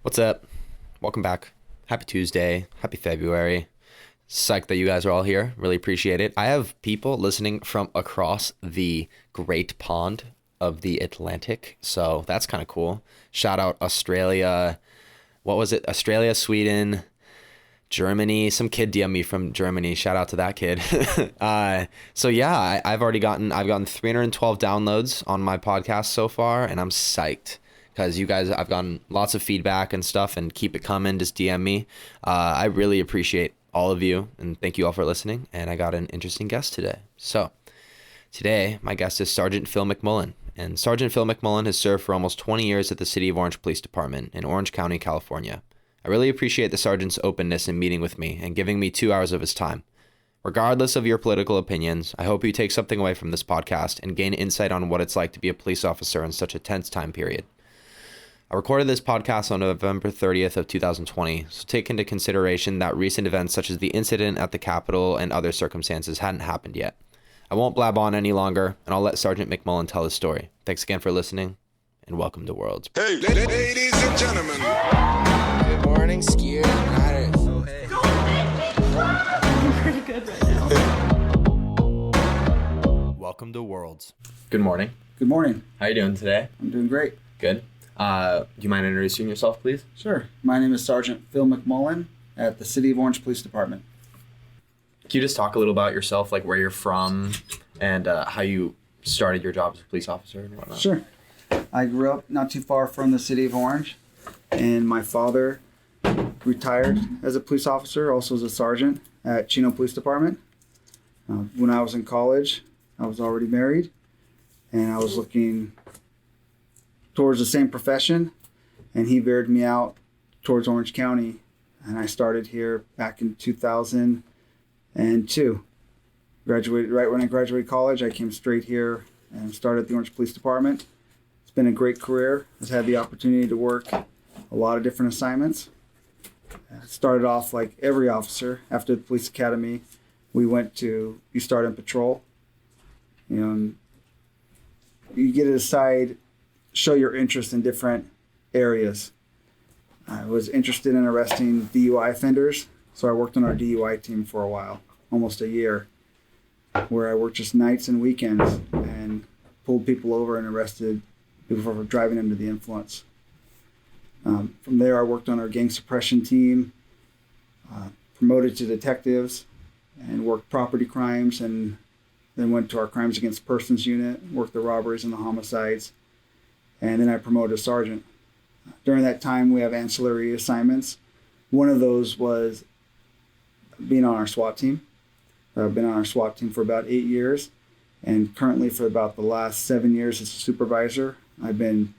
What's up? Welcome back. Happy Tuesday. Happy February. Psyched that you guys are all here. Really appreciate it. I have people listening from across the great pond of the Atlantic, so that's kind of cool. Shout out Australia. What was it? Australia, Sweden, Germany. Some kid DM me from Germany. Shout out to that kid. So yeah, I've gotten 312 downloads on my podcast so far, and I'm psyched because you guys, I've gotten lots of feedback and stuff, and keep it coming. Just DM me. I really appreciate all of you, and thank you all for listening. And I got an interesting guest today. So today, my guest is Sergeant Phil McMullen. And Sergeant Phil McMullen has served for almost 20 years at the City of Orange Police Department in Orange County, California. I really appreciate the sergeant's openness in meeting with me and giving me 2 hours of his time. Regardless of your political opinions, I hope you take something away from this podcast and gain insight on what it's like to be a police officer in such a tense time period. I recorded this podcast on November 30th of 2020, so take into consideration that recent events such as the incident at the Capitol and other circumstances hadn't happened yet. I won't blab on any longer, and I'll let Sergeant McMullen tell his story. Thanks again for listening, and welcome to Worlds. Hey, ladies and gentlemen. Good morning, Skier. Oh, hey. I'm pretty good right now. Welcome to Worlds. Good morning. Good morning. How you doing today? I'm doing great. Good. Do you mind introducing yourself, please? Sure. My name is Sergeant Phil McMullen at the City of Orange Police Department. Can you just talk a little about yourself, like where you're from and how you started your job as a police officer and whatnot? Sure. I grew up not too far from the City of Orange, and my father retired as a police officer, also as a sergeant at Chino Police Department. When I was in college, I was already married, and I was looking towards the same profession, and he veered me out towards Orange County, and I started here back in 2002. Graduated right when I graduated college. I came straight here and started at the Orange Police Department. It's been a great career. I've had the opportunity to work a lot of different assignments. I started off like every officer after the police academy. You start in patrol, and you get to decide, show your interest in different areas. I was interested in arresting DUI offenders, so I worked on our DUI team for a while, almost a year, where I worked just nights and weekends and pulled people over and arrested people for driving under the influence. From there, I worked on our gang suppression team, promoted to detectives, and worked property crimes, and then went to our crimes against persons unit, worked the robberies and the homicides, and then I promoted to sergeant. During that time, we have ancillary assignments. One of those was being on our SWAT team. I've been on our SWAT team for about 8 years, and currently for about the last 7 years as a supervisor, I've been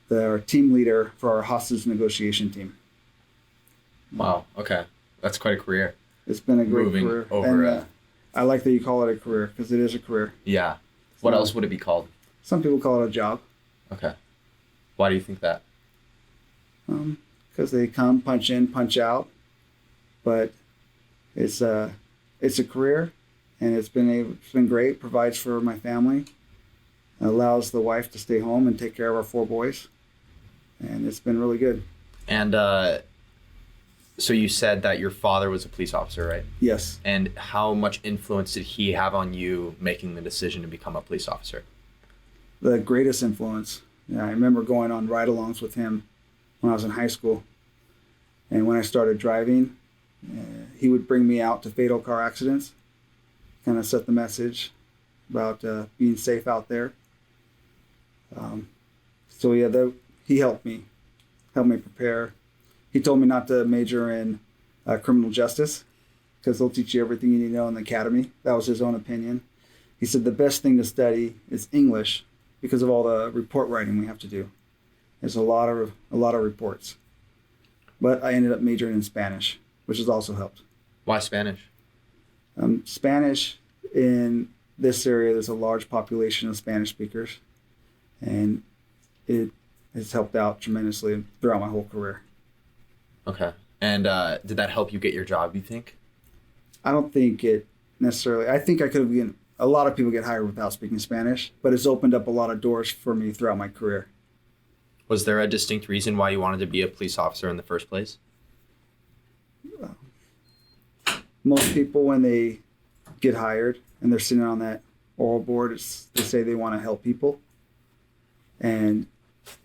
our team leader for our hostage negotiation team. Wow. Okay. That's quite a career. It's been a great Moving career. over. And, I like that you call it a career, because it is a career. Yeah. What else would it be called? Some people call it a job. Okay. Why do you think that? Because they come, punch in, punch out. But it's a career, and it's been great. Provides for my family. Allows the wife to stay home and take care of our 4 boys, and it's been really good. And so you said that your father was a police officer, right? Yes. And how much influence did he have on you making the decision to become a police officer? The greatest influence. Yeah, I remember going on ride-alongs with him when I was in high school, and when I started driving, he would bring me out to fatal car accidents, kind of set the message about being safe out there. So yeah, he helped me prepare. He told me not to major in criminal justice, because they'll teach you everything you need to know in the academy. That was his own opinion. He said the best thing to study is English, because of all the report writing we have to do. There's a lot of reports. But I ended up majoring in Spanish, which has also helped. Why Spanish? Spanish, in this area, there's a large population of Spanish speakers, and it has helped out tremendously throughout my whole career. Okay. And did that help you get your job, you think? I don't think it necessarily. I think I could have been. A lot of people get hired without speaking Spanish, but it's opened up a lot of doors for me throughout my career. Was there a distinct reason why you wanted to be a police officer in the first place? Most people, when they get hired and they're sitting on that oral board, they say they want to help people. And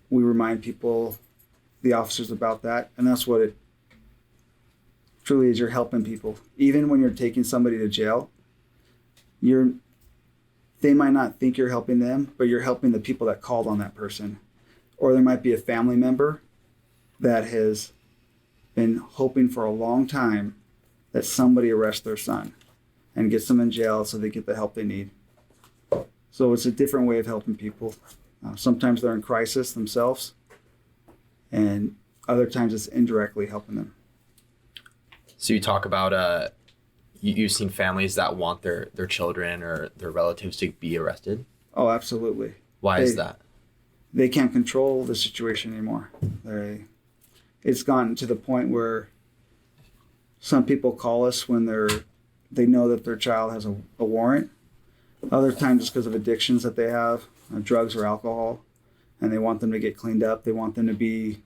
we remind people, the officers, about that. And that's what it truly is. You're helping people. Even when you're taking somebody to jail, they might not think you're helping them, but you're helping the people that called on that person. Or there might be a family member that has been hoping for a long time that somebody arrests their son and gets them in jail so they get the help they need. So it's a different way of helping people. Sometimes they're in crisis themselves, and other times it's indirectly helping them. So you talk about you've seen families that want their children or their relatives to be arrested. Oh, absolutely. Why is that? They can't control the situation anymore. It's gotten to the point where some people call us when they know that their child has a warrant. Other times it's because of addictions that they have, drugs or alcohol, and they want them to get cleaned up. They want them to be,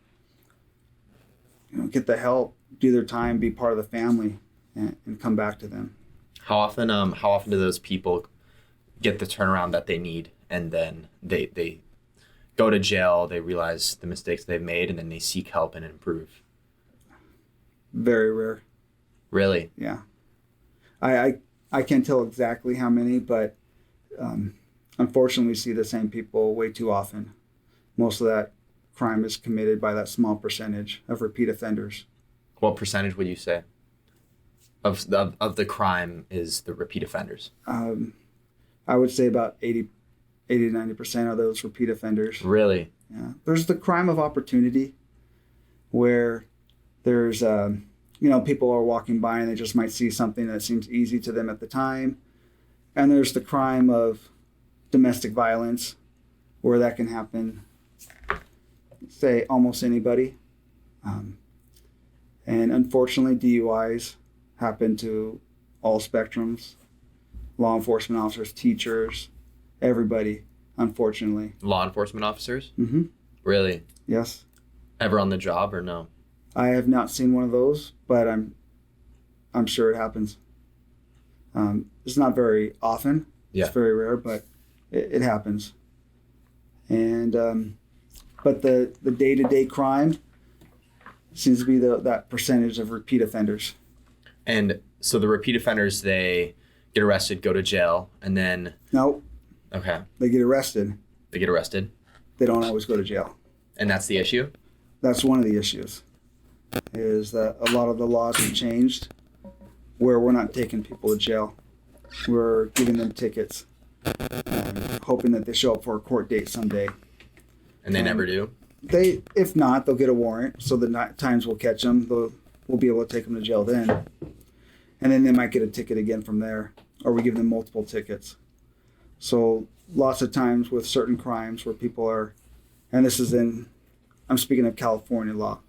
get the help, do their time, be part of the family, and come back to them. How often do those people get the turnaround that they need, and then they go to jail, they realize the mistakes they've made, and then they seek help and improve? Very rare. Really? Yeah. I can't tell exactly how many, but unfortunately we see the same people way too often. Most of that crime is committed by that small percentage of repeat offenders. What percentage would you say of the crime is the repeat offenders? I would say about 80 to 90% of those repeat offenders. Really? Yeah. There's the crime of opportunity where there's, people are walking by and they just might see something that seems easy to them at the time. And there's the crime of domestic violence where that can happen, say, almost anybody. And unfortunately, DUIs happen to all spectrums, law enforcement officers, teachers, everybody, unfortunately. Law enforcement officers? Mm-hmm. Really? Yes. Ever on the job or no? I have not seen one of those, but I'm sure it happens. It's not very often. Yeah. It's very rare, but it happens. And but the day-to-day crime seems to be that percentage of repeat offenders. And so the repeat offenders, they get arrested, go to jail, and then... No. Okay. They get arrested. They get arrested. They don't always go to jail. And that's the issue? That's one of the issues, is that a lot of the laws have changed where we're not taking people to jail. We're giving them tickets, hoping that they show up for a court date someday. And they never do? If not, they'll get a warrant, so the times we'll catch them. We'll be able to take them to jail then. And then they might get a ticket again from there, or we give them multiple tickets. So lots of times with certain crimes where people are, and this is I'm speaking of California law,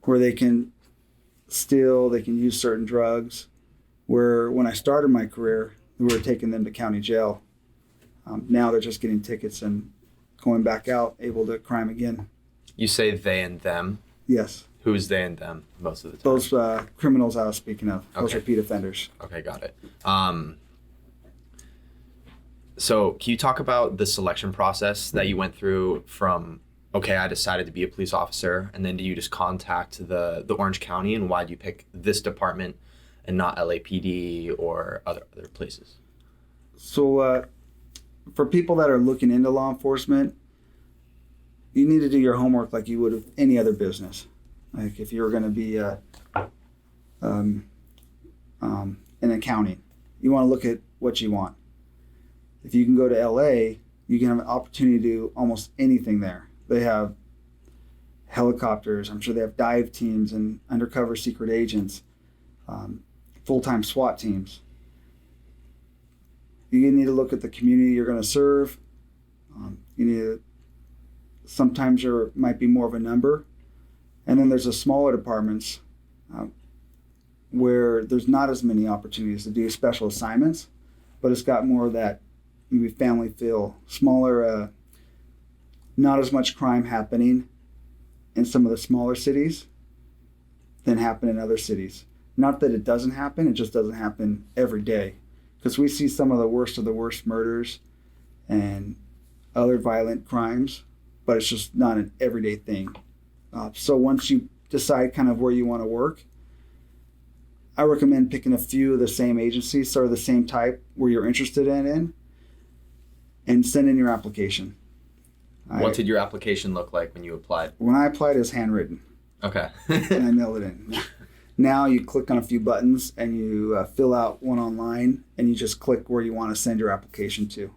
where they can steal, they can use certain drugs, where when I started my career, we were taking them to county jail. Now they're just getting tickets and going back out, able to crime again. You say they and them? Yes. Who's they and them most of the time? Those criminals I was speaking of, those Okay. repeat offenders. Okay, got it. So can you talk about the selection process that you went through from, okay, I decided to be a police officer, and then do you just contact the Orange County, and why did you pick this department and not LAPD or other places? So for people that are looking into law enforcement, you need to do your homework like you would with any other business. Like if you were going to be in accounting, you want to look at what you want. If you can go to LA, you can have an opportunity to do almost anything there. They have helicopters. I'm sure they have dive teams and undercover secret agents, full-time SWAT teams. You need to look at the community you're going to serve. You need to, sometimes there might be more of a number. And then there's the smaller departments where there's not as many opportunities to do special assignments, but it's got more of that maybe family feel, smaller not as much crime happening in some of the smaller cities than happen in other cities. Not that it doesn't happen, it just doesn't happen every day. Because we see some of the worst murders and other violent crimes, but it's just not an everyday thing. So once you decide kind of where you want to work, I recommend picking a few of the same agencies, sort of the same type where you're interested in and send in your application. What did your application look like when you applied? When I applied, it was handwritten. Okay. And I mailed it in. Now you click on a few buttons and you fill out one online, and you just click where you want to send your application to.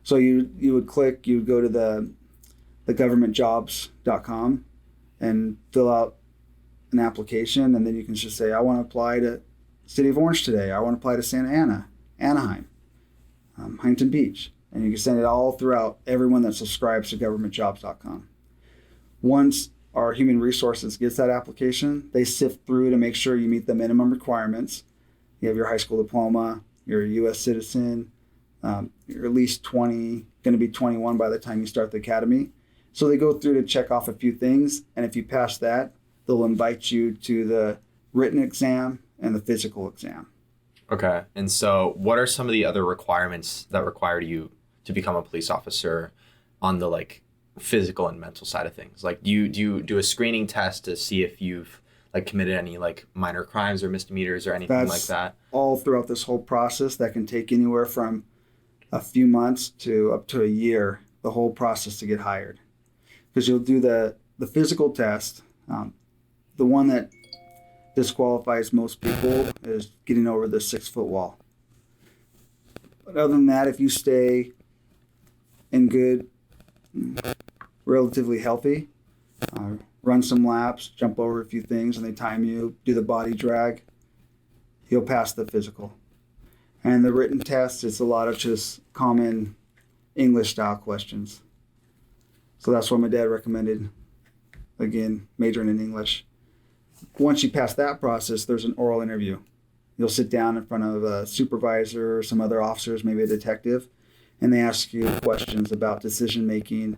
So you would click, you would go to the governmentjobs.com and fill out an application, and then you can just say, I want to apply to City of Orange today. I want to apply to Santa Ana, Anaheim, Huntington Beach. And you can send it all throughout everyone that subscribes to governmentjobs.com. Once our human resources gets that application, they sift through to make sure you meet the minimum requirements. You have your high school diploma, you're a U.S. citizen, you're at least 20, going to be 21 by the time you start the academy. So they go through to check off a few things, and if you pass that, they'll invite you to the written exam and the physical exam. Okay. And so what are some of the other requirements that require you to become a police officer on the like physical and mental side of things? Like do you do a screening test to see if you've like committed any like minor crimes or misdemeanors or anything like that? All throughout this whole process that can take anywhere from a few months to up to a year, the whole process to get hired. Because you'll do the physical test. The one that disqualifies most people is getting over the 6-foot wall. But other than that, if you stay in good, relatively healthy, run some laps, jump over a few things, and they time you, do the body drag, you'll pass the physical. And the written test is a lot of just common English style questions. So that's why my dad recommended, again, majoring in English. Once you pass that process, there's an oral interview. You'll sit down in front of a supervisor or some other officers, maybe a detective, and they ask you questions about decision making,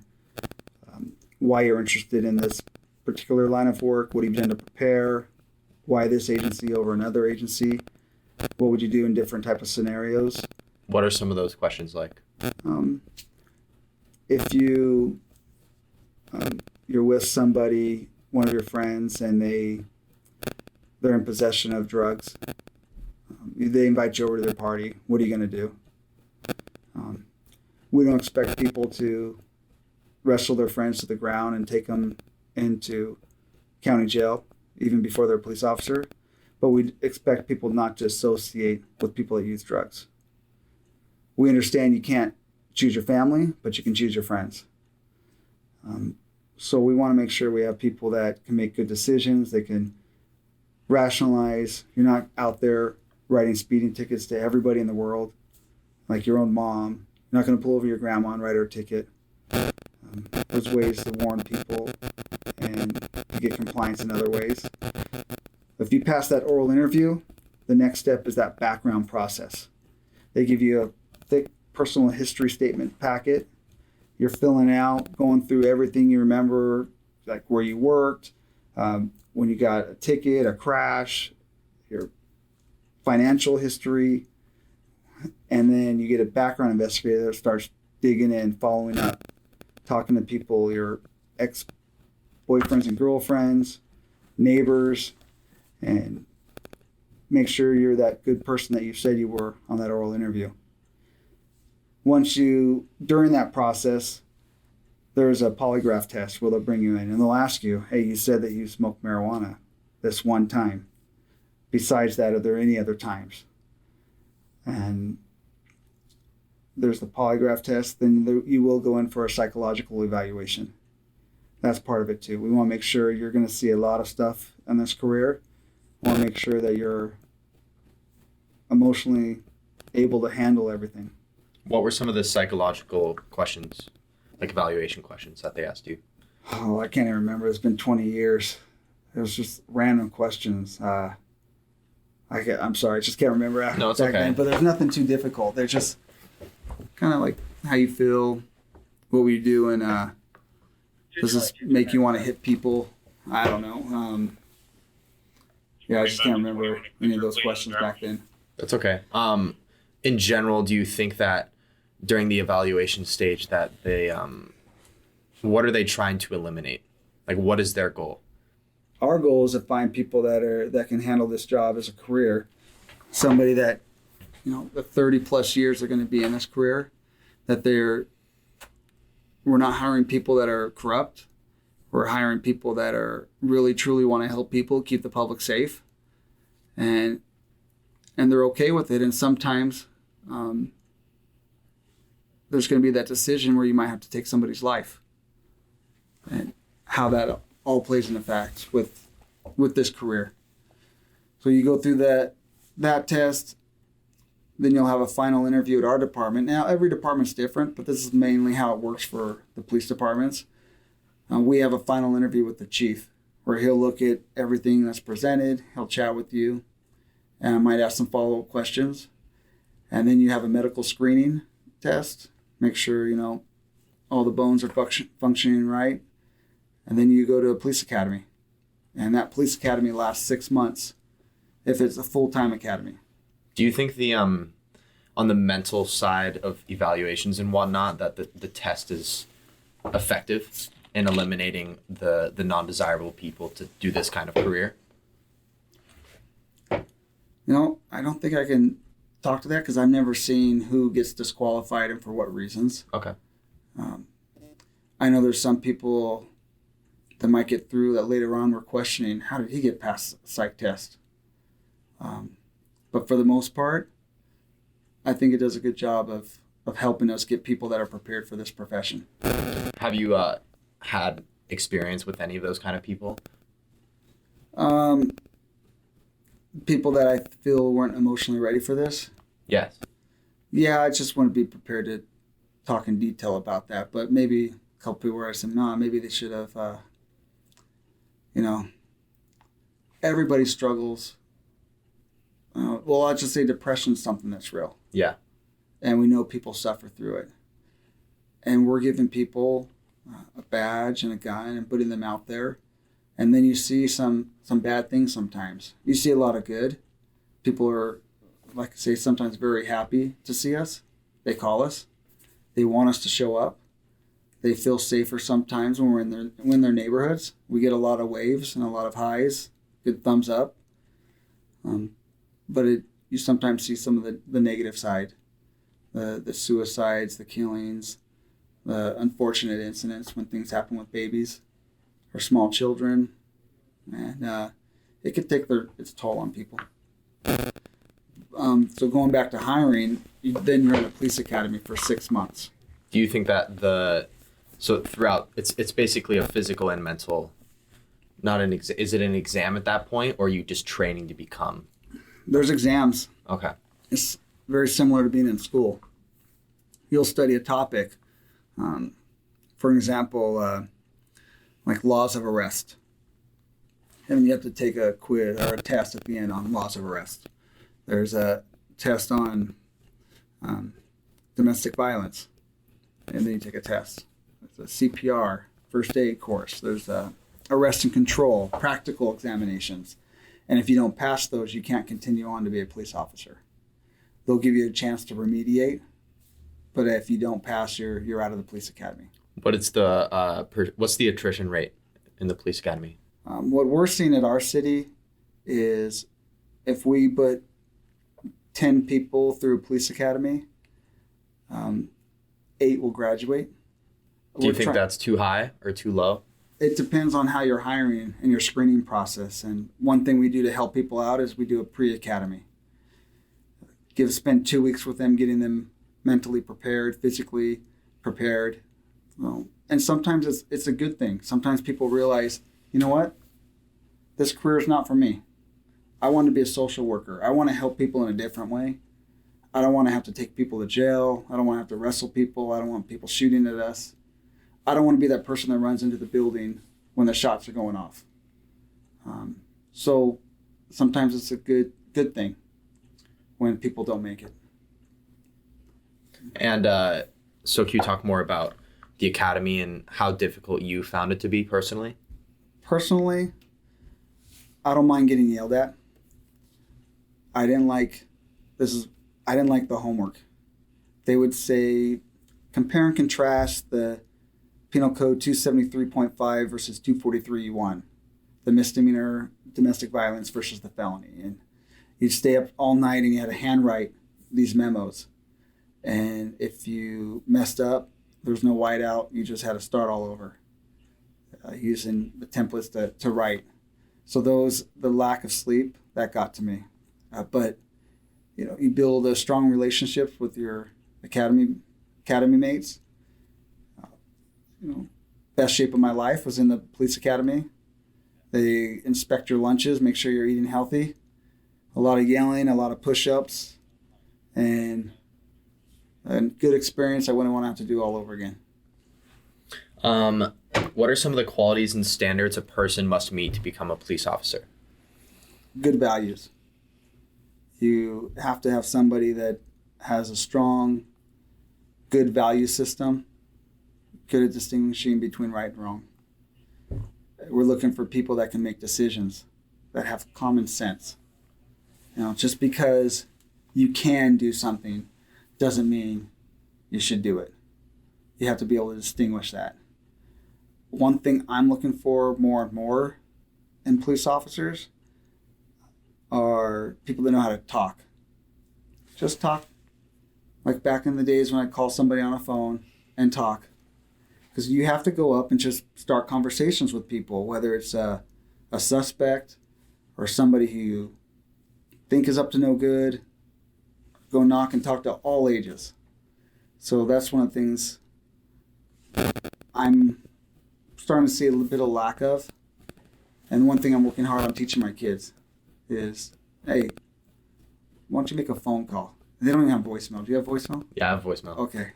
why you're interested in this particular line of work, what have you done to prepare, why this agency over another agency, what would you do in different type of scenarios. What are some of those questions like? If you're with somebody, one of your friends, and they're in possession of drugs, they invite you over to their party, what are you going to do? We don't expect people to wrestle their friends to the ground and take them into county jail, even before they're a police officer, but we expect people not to associate with people that use drugs. We understand you can't choose your family, but you can choose your friends. So we want to make sure we have people that can make good decisions, they can rationalize. You're not out there writing speeding tickets to everybody in the world, like your own mom. You're not going to pull over your grandma and write her a ticket. There's ways to warn people and to get compliance in other ways. If you pass that oral interview, the next step is that background process. They give you a thick personal history statement packet. You're filling out, going through everything you remember, like where you worked, when you got a ticket, a crash, your financial history, and then you get a background investigator that starts digging in, following up, talking to people, your ex-boyfriends and girlfriends, neighbors, and make sure you're that good person that you said you were on that oral interview. During that process, there's a polygraph test where they'll bring you in and they'll ask you, hey, you said that you smoked marijuana this one time. Besides that, are there any other times? And there's the polygraph test. Then you will go in for a psychological evaluation. That's part of it too. We want to make sure you're going to see a lot of stuff in this career. We want to make sure that you're emotionally able to handle everything. What were some of the psychological questions, like evaluation questions that they asked you? Oh, I can't even remember. It's been 20 years. It was just random questions. I'm sorry, I just can't remember. No, it's okay. But there's nothing too difficult. They're just kind of like how you feel, what we do, and does this make you want to hit people? I don't know. Yeah, I just can't remember any of those questions back then. That's okay. In general, do you think that during the evaluation stage that they, what are they trying to eliminate? Like, what is their goal? Our goal is to find people that can handle this job as a career. Somebody that, the 30 plus years they're going to be in this career, that we're not hiring people that are corrupt. We're hiring people that are really truly want to help people, keep the public safe, and they're okay with it. And sometimes there's going to be that decision where you might have to take somebody's life, and how that all plays into fact with this career. So you go through that test, then you'll have a final interview at our department. Now every department's different, but this is mainly how it works for the police departments. We have a final interview with the chief where he'll look at everything that's presented. He'll chat with you and might ask some follow-up questions. And then you have a medical screening test. Make sure, all the bones are functioning right. And then you go to a police academy. And that police academy lasts 6 months if it's a full-time academy. Do you think on the mental side of evaluations and whatnot, that the test is effective in eliminating the non-desirable people to do this kind of career? I don't think I can talk to that because I've never seen who gets disqualified and for what reasons. Okay. I know there's some people that might get through that later on were questioning, how did he get past the psych test? But for the most part, I think it does a good job of helping us get people that are prepared for this profession. Have you had experience with any of those kind of people? People that I feel weren't emotionally ready for this. Yes. Yeah, I just want to be prepared to talk in detail about that. But maybe a couple people where I said, no, maybe they should have, everybody struggles. Well, I'll just say depression is something that's real. Yeah. And we know people suffer through it. And we're giving people a badge and a gun and putting them out there. And then you see some bad things sometimes. You see a lot of good. People are, like I say, sometimes very happy to see us. They call us. They want us to show up. They feel safer sometimes when we're in their neighborhoods. We get a lot of waves and a lot of highs, good thumbs up. But you sometimes see some of the negative side, the suicides, the killings, the unfortunate incidents when things happen with babies or small children, and it can take its toll on people. So going back to hiring, then you're in a police academy for 6 months. Do you think that so throughout it's basically a physical and mental, is it an exam at that point, or are you just training to become? There's exams. Okay. It's very similar to being in school. You'll study a topic, for example, like laws of arrest. And you have to take a quiz or a test at the end on laws of arrest. There's a test on domestic violence, and then you take a test. There's a CPR, first aid course. There's arrest and control, practical examinations. And if you don't pass those, you can't continue on to be a police officer. They'll give you a chance to remediate, but if you don't pass, you're out of the police academy. But what's the attrition rate in the police academy? What we're seeing at our city is if we put 10 people through police academy, 8 will graduate. Do you think that's too high or too low? It depends on how you're hiring and your screening process. And one thing we do to help people out is we do a pre-academy. Spend 2 weeks with them, getting them mentally prepared, physically prepared. And sometimes it's a good thing. Sometimes people realize, you know what? This career is not for me. I want to be a social worker. I want to help people in a different way. I don't want to have to take people to jail. I don't want to have to wrestle people. I don't want people shooting at us. I don't want to be that person that runs into the building when the shots are going off. So sometimes it's a good thing when people don't make it. And so can you talk more about the academy and how difficult you found it to be personally? Personally, I don't mind getting yelled at. I didn't like the homework. They would say, compare and contrast the Penal Code 273.5 versus 243E1, the misdemeanor domestic violence versus the felony. And you'd stay up all night and you had to handwrite these memos. And if you messed up, there's no whiteout. You just had to start all over using the templates to write. So the lack of sleep, that got to me. But you build a strong relationship with your academy mates. Best shape of my life was in the police academy. They inspect your lunches, make sure you're eating healthy. A lot of yelling, a lot of push-ups, and good experience I wouldn't want to have to do all over again. What are some of the qualities and standards a person must meet to become a police officer? Good values. You have to have somebody that has a strong, good value system, good at distinguishing between right and wrong. We're looking for people that can make decisions, that have common sense. Just because you can do something doesn't mean you should do it. You have to be able to distinguish that. One thing I'm looking for more and more in police officers are people that know how to talk. Just talk. Like back in the days when I'd call somebody on a phone and talk. Because you have to go up and just start conversations with people, whether it's a suspect or somebody who you think is up to no good. Go knock and talk to all ages. So that's one of the things I'm starting to see a little bit of lack of. And one thing I'm working hard on teaching my kids is, hey, why don't you make a phone call? They don't even have voicemail. Do you have voicemail? Yeah, I have voicemail. Okay.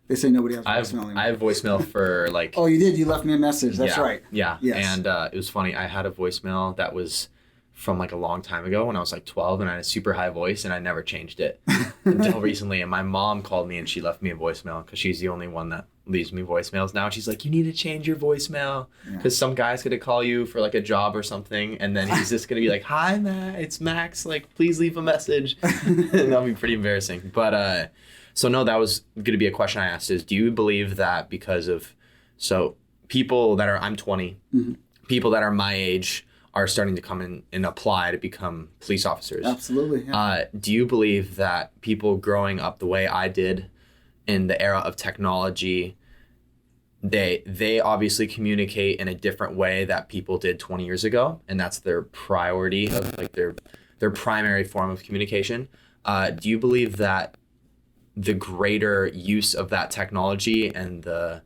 They say nobody has voicemail anymore. I have voicemail for like... Oh, you did? You left me a message. That's right. Yeah. Yes. And it was funny. I had a voicemail that was from like a long time ago when I was like 12 and I had a super high voice and I never changed it until recently. And my mom called me and she left me a voicemail because she's the only one that leaves me voicemails now. She's like, you need to change your voicemail because some guy's going to call you for like a job or something. And then he's just going to be like, hi, Matt, it's Max. Like, please leave a message. And that'll be pretty embarrassing. But so no, that was going to be a question I asked is, do you believe that because of, so people that are, I'm 20, people that are my age are starting to come in and apply to become police officers. Absolutely. Yeah. Do you believe that people growing up the way I did in the era of technology, they obviously communicate in a different way that people did 20 years ago, and that's their priority of like their primary form of communication? Do you believe that the greater use of that technology and the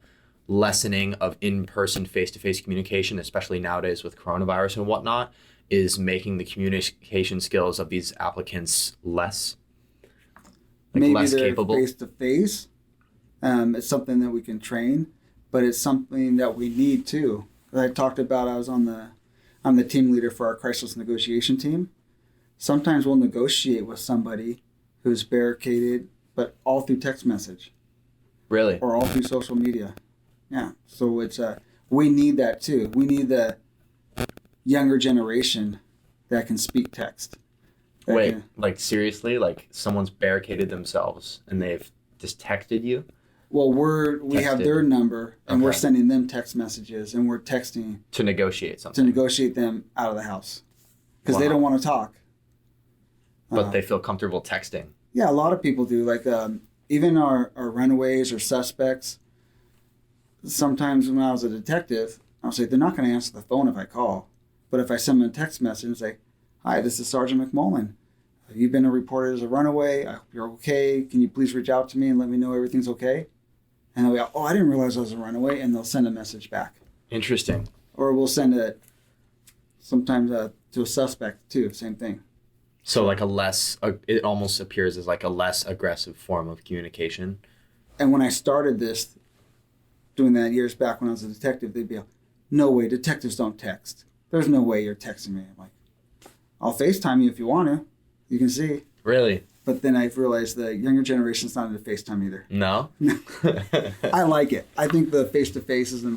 lessening of in-person face-to-face communication, especially nowadays with coronavirus and whatnot, is making the communication skills of these applicants less Maybe less they're capable? face-to-face. It's something that we can train, but it's something that we need too. I talked about, I'm the team leader for our crisis negotiation team. Sometimes we'll negotiate with somebody who's barricaded, but all through text message. Really? Or all through social media. Yeah, so it's we need that too. We need the younger generation that can speak text. Wait, like seriously? Like someone's barricaded themselves and they've just texted you? Well, we have their number and we're Okay. sending them text messages and we're texting To negotiate to something. negotiate them out of the house because they Wow. don't want to talk. But they feel comfortable texting. Yeah, a lot of people do. Like even our runaways or suspects. Sometimes when I was a detective, I'll say they're not going to answer the phone if I call. But if I send them a text message and say, hi, this is Sergeant McMullen. You've been reported as a runaway. I hope you're okay. Can you please reach out to me and let me know everything's okay? And they'll go, oh, I didn't realize I was a runaway. And they'll send a message back. Interesting. Or we'll send it sometimes to a suspect too. Same thing. So like it almost appears as like a less aggressive form of communication. And when I started doing that years back when I was a detective, they'd be like, no way, detectives don't text. There's no way you're texting me. I'm like, I'll FaceTime you if you want to. You can see. Really? but then I've realized the younger generation's not into FaceTime either. No? I like it. I think the face-to-face is an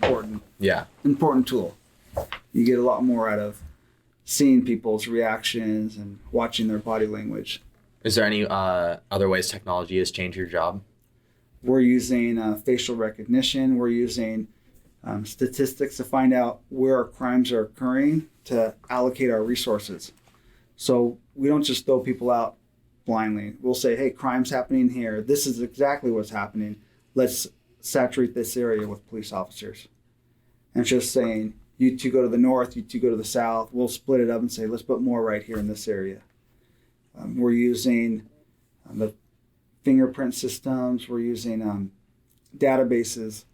important tool. You get a lot more out of seeing people's reactions and watching their body language. Is there any other ways technology has changed your job? We're using facial recognition. We're using statistics to find out where our crimes are occurring to allocate our resources. So we don't just throw people out blindly. We'll say, hey, crime's happening here. This is exactly what's happening. Let's saturate this area with police officers. And just saying, you two go to the north, you two go to the south. We'll split it up and say, let's put more right here in this area. We're using the fingerprint systems. We're using databases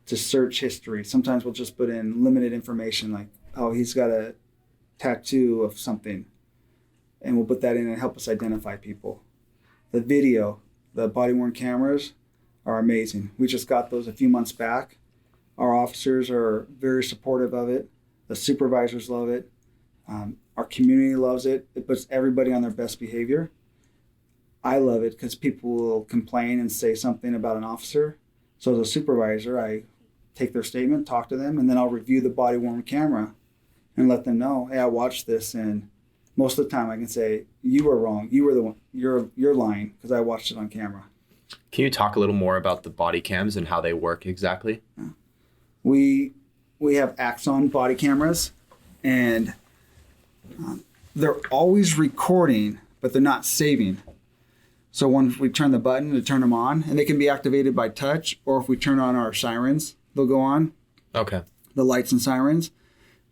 to search history. Sometimes we'll just put in limited information like, oh, he's got a tattoo of something. And we'll put that in and help us identify people. The video, the body-worn cameras are amazing. We just got those a few months back. Our officers are very supportive of it. The supervisors love it. Our community loves it. It puts everybody on their best behavior. I love it because people will complain and say something about an officer. So as a supervisor, I take their statement, talk to them, and then I'll review the body-worn camera and let them know, hey, I watched this, and most of the time I can say, you were wrong. You were the one. You're lying because I watched it on camera. Can you talk a little more about the body cams and how they work exactly? We have Axon body cameras, and they're always recording, but they're not saving. So when we turn the button to turn them on, and they can be activated by touch, or if we turn on our sirens, they'll go on. Okay. The lights and sirens.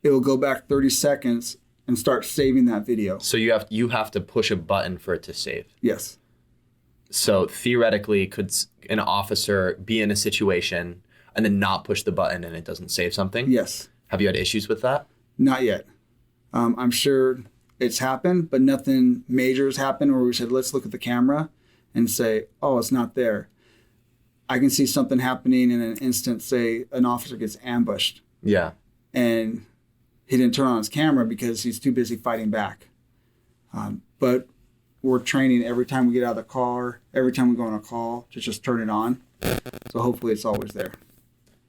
It will go back 30 seconds and start saving that video. So you have to push a button for it to save. Yes. So theoretically, could an officer be in a situation and then not push the button and it doesn't save something? Yes. Have you had issues with that? Not yet. I'm sure it's happened, but nothing major has happened where we said, let's look at the camera and say, oh, it's not there. I can see something happening in an instant, say an officer gets ambushed. Yeah. And he didn't turn on his camera because he's too busy fighting back. But we're training every time we get out of the car, every time we go on a call, to just turn it on. So hopefully it's always there.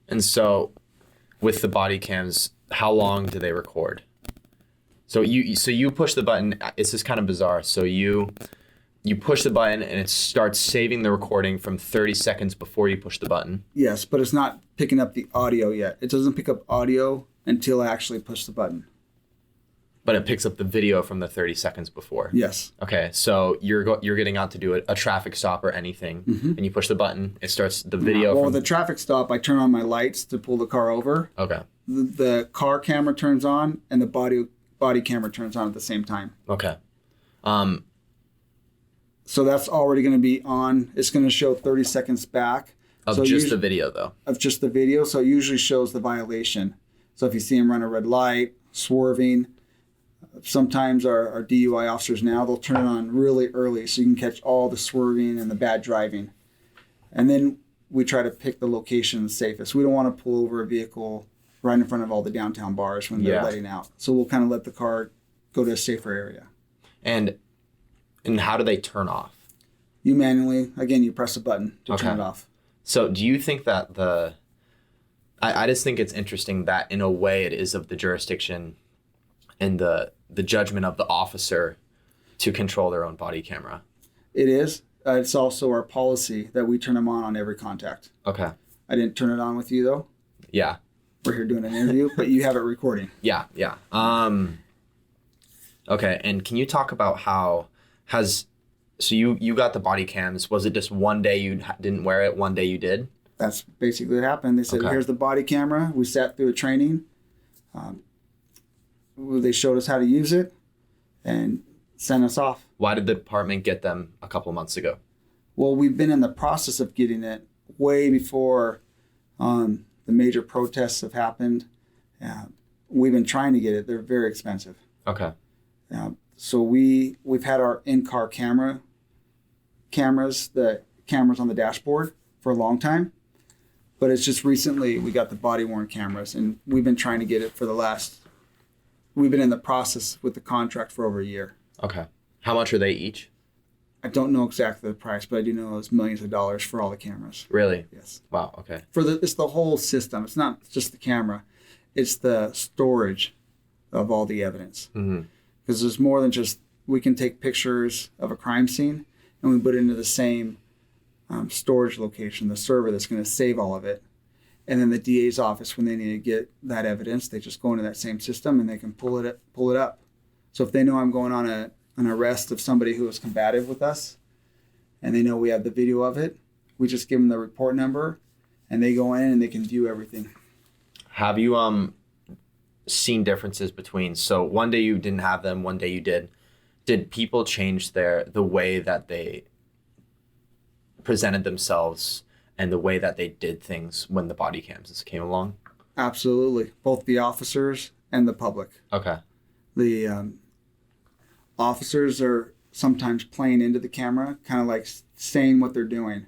And so with the body cams, how long do they record? So you push the button. It's just kind of bizarre. So you push the button and it starts saving the recording from 30 seconds before you push the button. Yes, but it's not picking up the audio yet. It doesn't pick up audio until I actually push the button. But it picks up the video from the 30 seconds before. Yes. Okay, so you're getting out to do a traffic stop or anything, and you push the button. It starts the video. Well, the traffic stop, I turn on my lights to pull the car over. Okay. The car camera turns on, and the body camera turns on at the same time. Okay. So that's already going to be on. It's going to show 30 seconds back. Of so just the video, though. Of just the video. So it usually shows the violation. So if you see him run a red light, swerving, sometimes our DUI officers now, they'll turn it on really early so you can catch all the swerving and the bad driving. And then we try to pick the location the safest. We don't want to pull over a vehicle right in front of all the downtown bars when they're letting out. So we'll kind of let the car go to a safer area. And how do they turn off? You manually, again, you press a button to turn it off. So do you think that I just think it's interesting that in a way it is of the jurisdiction and the judgment of the officer to control their own body camera. It is. It's also our policy that we turn them on every contact. Okay. I didn't turn it on with you though. Yeah. We're here doing an interview, but you have it recording. Yeah. Okay. And can you talk about so you got the body cams. Was it just one day you didn't wear it, one day you did? That's basically what happened. They said, here's the body camera. We sat through a training. They showed us how to use it and sent us off. Why did the department get them a couple months ago? Well, we've been in the process of getting it way before the major protests have happened. We've been trying to get it. They're very expensive. Okay. So we've had our in-car cameras, the cameras on the dashboard for a long time. But it's just recently we got the body-worn cameras, and we've been trying to get it we've been in the process with the contract for over a year. Okay. How much are they each? I don't know exactly the price, but I do know it's millions of dollars for all the cameras. Really? Yes. Wow. Okay. It's the whole system. It's not just the camera. It's the storage of all the evidence. Mm-hmm. Because there's more than just, we can take pictures of a crime scene and we put it into the same storage location, the server that's going to save all of it. And then the DA's office, when they need to get that evidence, they just go into that same system and they can pull it up. So if they know I'm going on an arrest of somebody who was combative with us, and they know we have the video of it, we just give them the report number, and they go in and they can view everything. Have you seen differences between, so one day you didn't have them, one day you did people change the way that they presented themselves and the way that they did things when the body cams came along? Absolutely. Both the officers and the public. Okay. The officers are sometimes playing into the camera, kind of like saying what they're doing.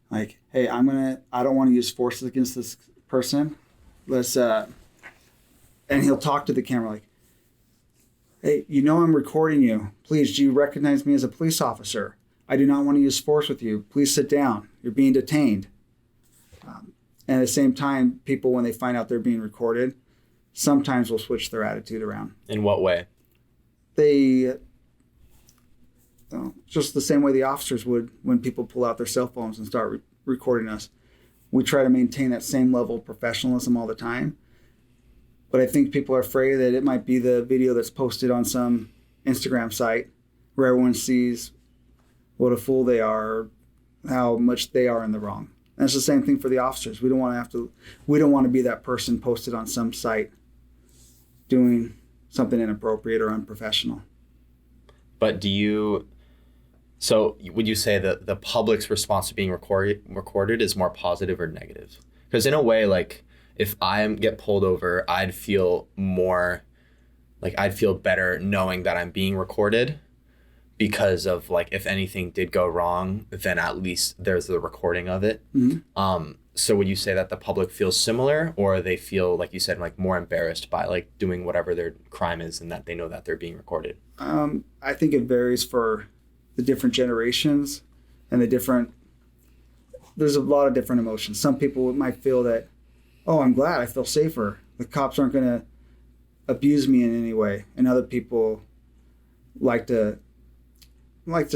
Like, hey, I don't want to use force against this person. And he'll talk to the camera like, hey, I'm recording you. Please, do you recognize me as a police officer? I do not want to use force with you. Please sit down. You're being detained. And at the same time, people, when they find out they're being recorded, sometimes will switch their attitude around. In what way? They, just the same way the officers would when people pull out their cell phones and start recording us. We try to maintain that same level of professionalism all the time. But I think people are afraid that it might be the video that's posted on some Instagram site where everyone sees what a fool they are, how much they are in the wrong. And it's the same thing for the officers. We don't want to be that person posted on some site doing something inappropriate or unprofessional. But so would you say that the public's response to being recorded is more positive or negative? Because in a way, like, if I get pulled over, I'd feel better knowing that I'm being recorded, because of, like, if anything did go wrong, then at least there's the recording of it. Mm-hmm. So would you say that the public feels similar, or they feel, like you said, like more embarrassed by like doing whatever their crime is and that they know that they're being recorded? I think it varies for the different generations and there's a lot of different emotions. Some people might feel that, oh, I'm glad, I feel safer. The cops aren't going to abuse me in any way. And other people like to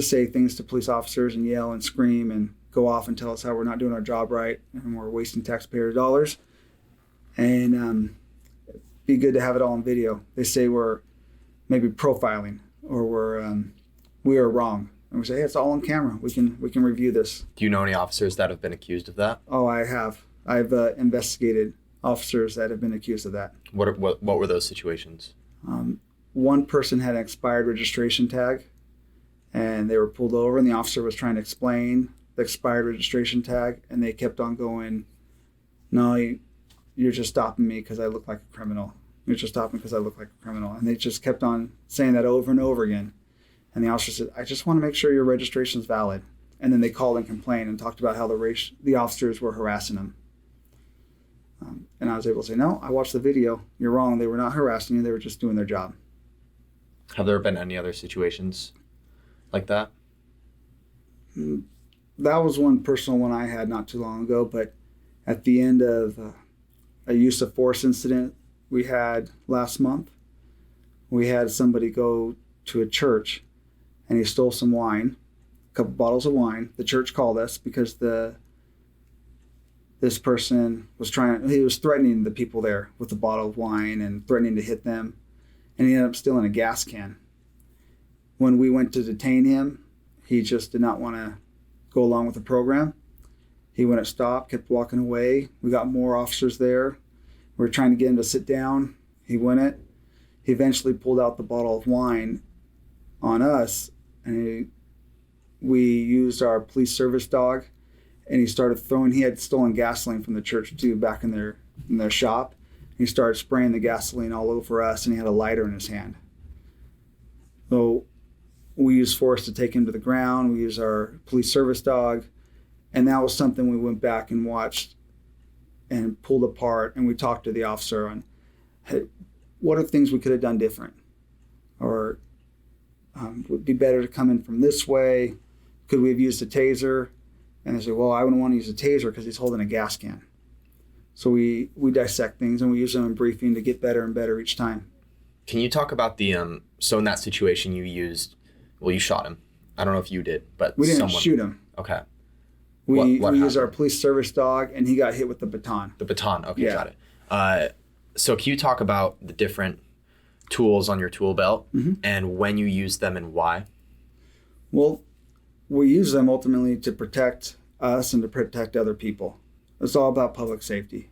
say things to police officers and yell and scream and go off and tell us how we're not doing our job right and we're wasting taxpayer dollars. And be good to have it all on video. They say we're maybe profiling or we are wrong. And we say, hey, it's all on camera. We can review this. Do you know any officers that have been accused of that? Oh, I have. I've investigated officers that have been accused of that. What were those situations? One person had an expired registration tag, and they were pulled over, and the officer was trying to explain the expired registration tag, and they kept on going, no, you're just stopping me because I look like a criminal. You're just stopping because I look like a criminal. And they just kept on saying that over and over again. And the officer said, I just want to make sure your registration is valid. And then they called and complained and talked about how the officers were harassing them. And I was able to say, no, I watched the video. You're wrong. They were not harassing you. They were just doing their job. Have there been any other situations like that? That was one personal one I had not too long ago. But at the end of a use of force incident we had last month, we had somebody go to a church and he stole some wine, a couple bottles of wine. The church called us because this person was threatening the people there with a bottle of wine and threatening to hit them. And he ended up stealing a gas can. When we went to detain him, he just did not want to go along with the program. He wouldn't stop, kept walking away. We got more officers there. We were trying to get him to sit down. He wouldn't. He eventually pulled out the bottle of wine on us, and we used our police service dog, and he had stolen gasoline from the church too back in their shop. He started spraying the gasoline all over us, and he had a lighter in his hand. So we used force to take him to the ground. We used our police service dog, and that was something we went back and watched and pulled apart, and we talked to the officer on, hey, what are things we could have done different? Or would it be better to come in from this way? Could we have used a taser? And they say, well, I wouldn't want to use a taser because he's holding a gas can. So we dissect things and we use them in briefing to get better and better each time. Can you talk about the so in that situation you shot him. I don't know if you did, but We didn't someone shoot him. Okay. We What used our happened? police service dog, and he got hit with the baton. The baton. Okay, Yeah. got it. So can you talk about the different tools on your tool belt and when you use them and why? Well, we use them ultimately to protect us and to protect other people. It's all about public safety.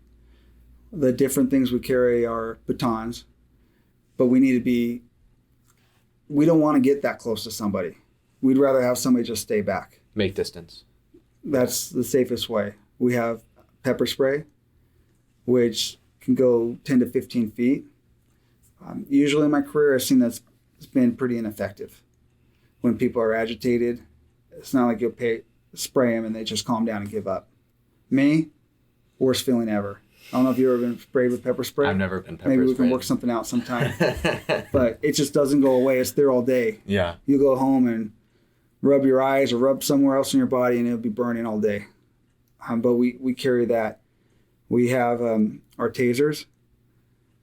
The different things we carry are batons, but we don't want to get that close to somebody. We'd rather have somebody just stay back. Make distance. That's the safest way. We have pepper spray, which can go 10 to 15 feet. Usually in my career, I've seen that's been pretty ineffective. When people are agitated, it's not like you'll spray them and they just calm down and give up. Me, worst feeling ever. I don't know if you've ever been sprayed with pepper spray. I've never been pepper Maybe we can sprayed. work something out sometime. But it just doesn't go away. It's there all day. Yeah. You go home and rub your eyes or rub somewhere else in your body and it'll be burning all day. But we carry that. We have our tasers.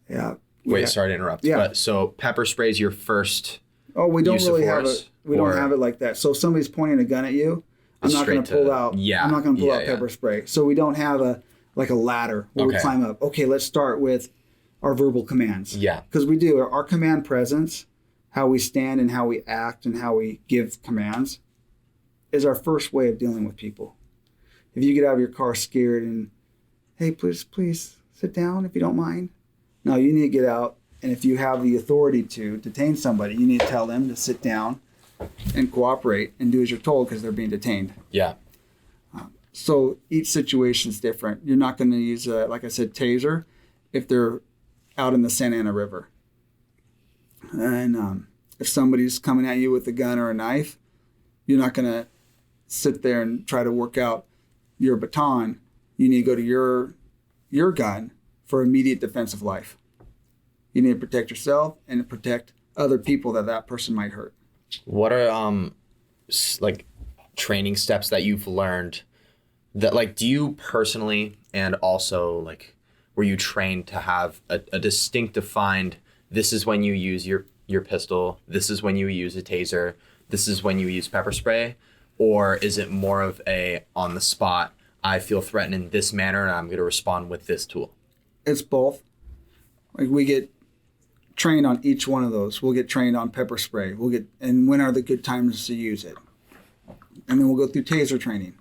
Yeah. Wait, sorry to interrupt. Yeah. But so pepper spray is your first. Oh, we don't use of really have force, it. We don't or- have it like that. So if somebody's pointing a gun at you, I'm not going straight to pull to- out. yeah, I'm not going to pull yeah, out yeah. pepper spray. So we don't have a ladder where we Okay. climb up. Okay, let's start with our verbal commands. Yeah. Because we do our command presence, how we stand and how we act and how we give commands, is our first way of dealing with people. If you get out of your car scared and, hey, please sit down if you don't mind. No, you need to get out. And if you have the authority to detain somebody, you need to tell them to sit down and cooperate and do as you're told because they're being detained. Yeah. So each situation is different. You're not going to use, like I said, taser if they're out in the Santa Ana River. And if somebody's coming at you with a gun or a knife, you're not going to sit there and try to work out your baton. You need to go to your gun for immediate defense of life. You need to protect yourself and to protect other people that person might hurt. What are like training steps that you've learned that like do you personally and also like were you trained to have a distinct defined this is when you use your pistol, this is when you use a taser, this is when you use pepper spray, or is it more of a on the spot I feel threatened in this manner and I'm going to respond with this tool? It's both. Like we get trained on each one of those. We'll get trained on pepper spray. And when are the good times to use it? And then we'll go through taser training.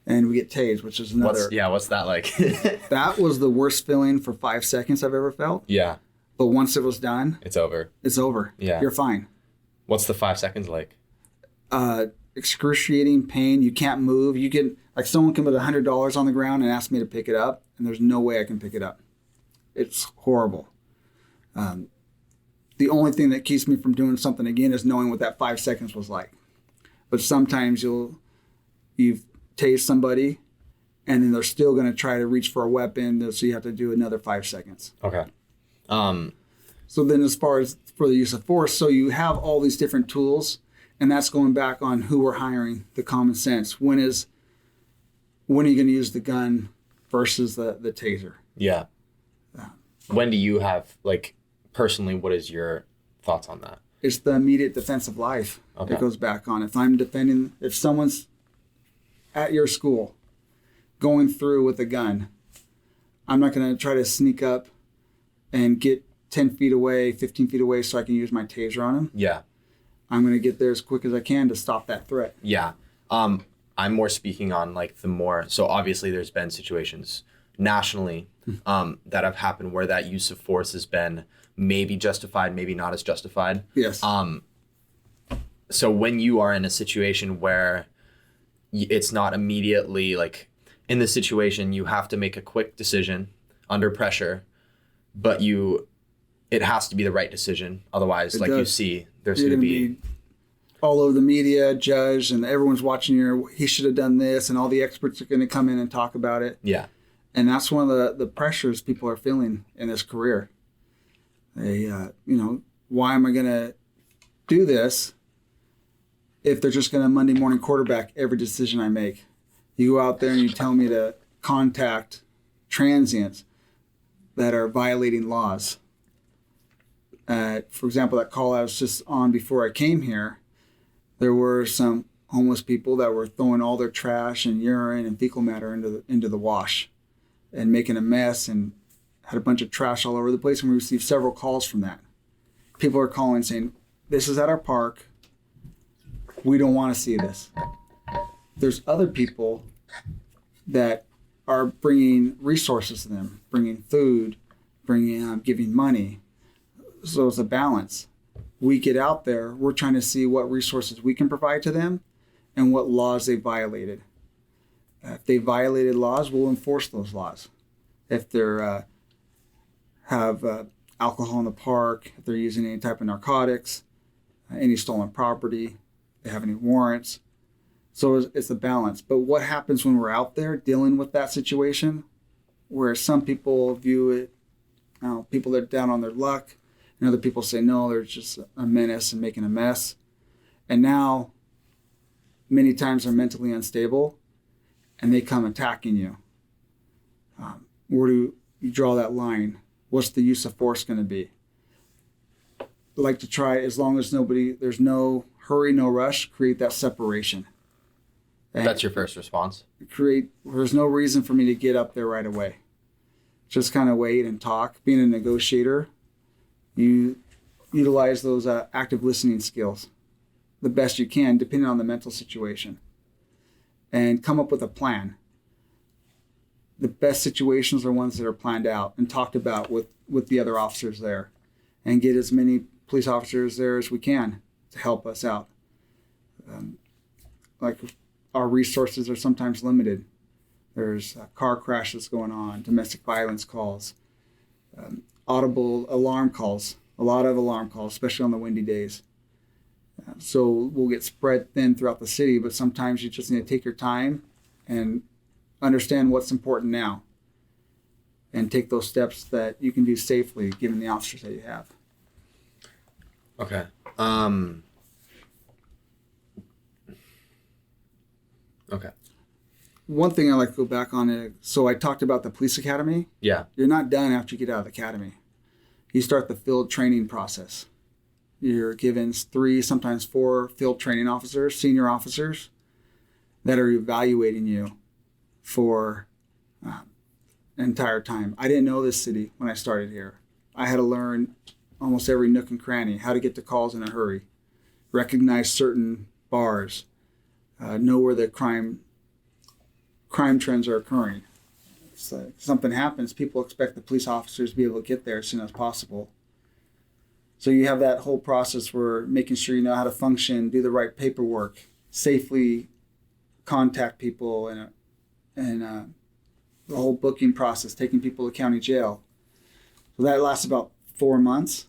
And we get tased, which is another. What's that like? That was the worst feeling for 5 seconds I've ever felt. Yeah, But once it was done, it's over. it's over. Yeah. You're fine. What's the 5 seconds like? Excruciating pain. You can't move. You can, like someone can put $100 on the ground and ask me to pick it up, and there's no way I can pick it up. It's horrible. The only thing that keeps me from doing something again is knowing what that 5 seconds was like. But sometimes you've tased somebody and then they're still going to try to reach for a weapon. So you have to do another 5 seconds. Okay. So then as far as for the use of force, so you have all these different tools, and that's going back on who we're hiring, the common sense. When are you going to use the gun versus the taser? Yeah. When do you have, like, personally, what is your thoughts on that? It's the immediate defense of life. Okay. It goes back on. If someone's at your school going through with a gun, I'm not going to try to sneak up and get 10 feet away, 15 feet away so I can use my taser on him. Yeah. I'm going to get there as quick as I can to stop that threat. Yeah. I'm more speaking on, like, so obviously there's been situations nationally that have happened where that use of force has been maybe justified, maybe not as justified. Yes. So when you are in a situation where it's not immediately like in the situation, you have to make a quick decision under pressure, but it has to be the right decision. Otherwise, It like you does. see, there's You're going to gonna be all over the media, judge, and everyone's watching he should have done this, and all the experts are going to come in and talk about it. yeah, And that's one of the pressures people are feeling in this career. They, why am I going to do this? if they're just going to Monday morning quarterback every decision I make. You go out there and you tell me to contact transients that are violating laws. For example, that call I was just on before I came here, there were some homeless people that were throwing all their trash and urine and fecal matter into the wash and making a mess and had a bunch of trash all over the place. And we received several calls from that. People are calling saying, this is at our park. We don't want to see this. There's other people that are bringing resources to them, bringing food, giving money. So it's a balance. We get out there, we're trying to see what resources we can provide to them and what laws they violated. If they violated laws, we'll enforce those laws. If they're have alcohol in the park, if they're using any type of narcotics, any stolen property, they have any warrants. So it's a balance. But what happens when we're out there dealing with that situation, where some people view it, people that are down on their luck, and other people say, no, they're just a menace and making a mess. And now, many times they're mentally unstable, and they come attacking you. Where do you draw that line? What's the use of force going to be? I like to try, as long as there's no hurry, no rush, create that separation. And That's your first response? There's no reason for me to get up there right away. Just kind of wait and talk. Being a negotiator, you utilize those active listening skills the best you can, depending on the mental situation, and come up with a plan. The best situations are ones that are planned out and talked about with the other officers there, and get as many police officers there as we can to help us out. Like our resources are sometimes limited. There's car crashes going on, domestic violence calls, audible alarm calls, a lot of alarm calls, especially on the windy days. So we'll get spread thin throughout the city, but sometimes you just need to take your time and understand what's important now and take those steps that you can do safely given the officers that you have. Okay. Okay. One thing I like to go back on is, so I talked about the police academy. Yeah. You're not done after you get out of the academy. You start the field training process. You're given 3, sometimes 4 field training officers, senior officers, that are evaluating you for the entire time. I didn't know this city when I started here. I had to learn almost every nook and cranny, how to get to calls in a hurry, recognize certain bars, know where the crime trends are occurring. So if something happens, people expect the police officers to be able to get there as soon as possible. So you have that whole process where making sure you know how to function, do the right paperwork, safely contact people, and the whole booking process, taking people to county jail. So that lasts about 4 months.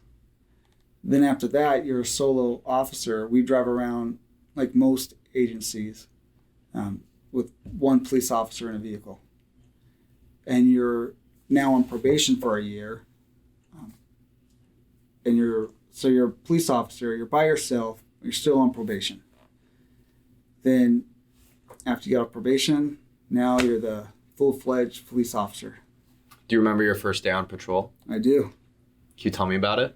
Then after that, you're a solo officer. We drive around like most agencies with 1 police officer in a vehicle. And you're now on probation for a year. And you're a police officer, you're by yourself, you're still on probation. Then after you get off probation, now you're the full-fledged police officer. Do you remember your first day on patrol? I do. Can you tell me about it?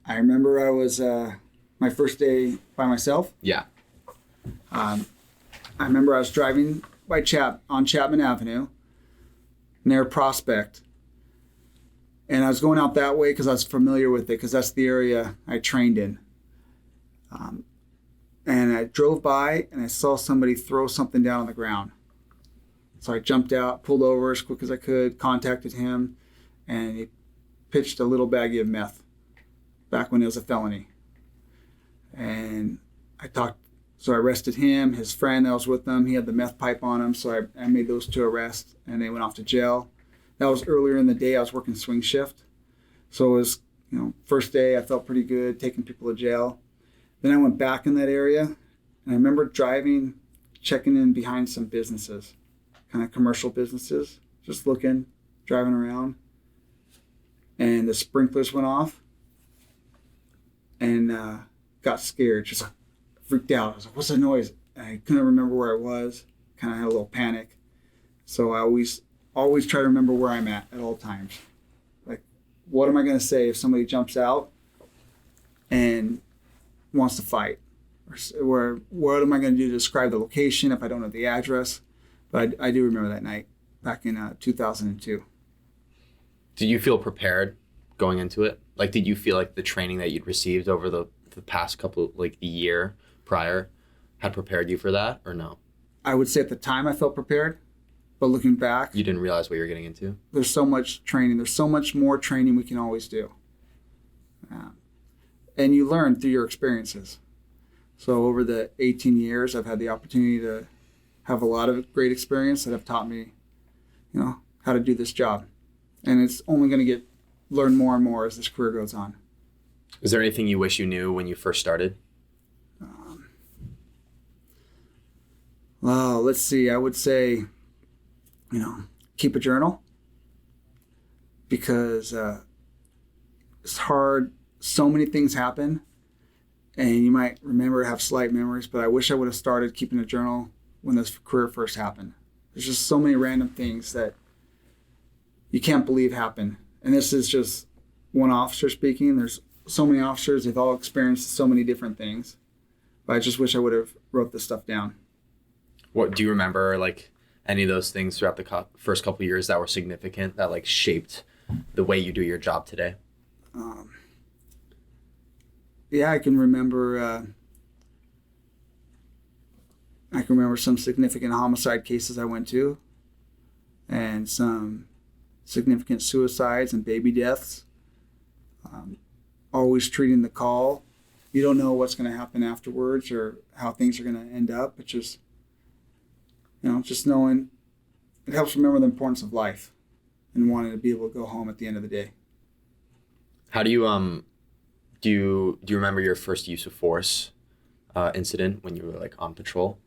I remember I was my first day by myself. Yeah. I remember I was driving by on Chapman Avenue near Prospect. And I was going out that way because I was familiar with it, because that's the area I trained in. And I drove by and I saw somebody throw something down on the ground. So I jumped out, pulled over as quick as I could, contacted him, and he pitched a little baggie of meth back when it was a felony. And so I arrested him, his friend that was with him. He had the meth pipe on him, so I made those 2 arrests, and they went off to jail. That was earlier in the day. I was working swing shift. So it was, first day I felt pretty good, taking people to jail. Then I went back in that area, and I remember driving, checking in behind some businesses, kind of commercial businesses, just looking, driving around. And the sprinklers went off, and got scared. Just freaked out. I was like, "What's that noise?" And I couldn't remember where I was. Kind of had a little panic. So I always try to remember where I'm at all times. Like, what am I going to say if somebody jumps out and wants to fight? Or what am I going to do to describe the location if I don't know the address? But I do remember that night back in 2002. Did you feel prepared going into it? Like, did you feel like the training that you'd received over the past couple, like the year prior, had prepared you for that, or no? I would say at the time I felt prepared, but looking back, You didn't realize what you were getting into? there's so much training. There's so much more training we can always do. And you learn through your experiences. So over the 18 years, I've had the opportunity to have a lot of great experience that have taught me, how to do this job. And it's only going to learn more and more as this career goes on. Is there anything you wish you knew when you first started? Well, let's see. I would say, keep a journal, because it's hard. So many things happen, and you might have slight memories, but I wish I would have started keeping a journal when this career first happened. There's just so many random things that you can't believe happen. And this is just one officer speaking. There's so many officers. They've all experienced so many different things. But I just wish I would have wrote this stuff down. What do you remember, like any of those things throughout the first couple of years that were significant, that like shaped the way you do your job today? Yeah, I can remember some significant homicide cases I went to, and some significant suicides and baby deaths. Always treating the call. You don't know what's going to happen afterwards or how things are going to end up. It's just, just knowing. It helps remember the importance of life and wanting to be able to go home at the end of the day. How do you do you remember your first use of force incident when you were like on patrol?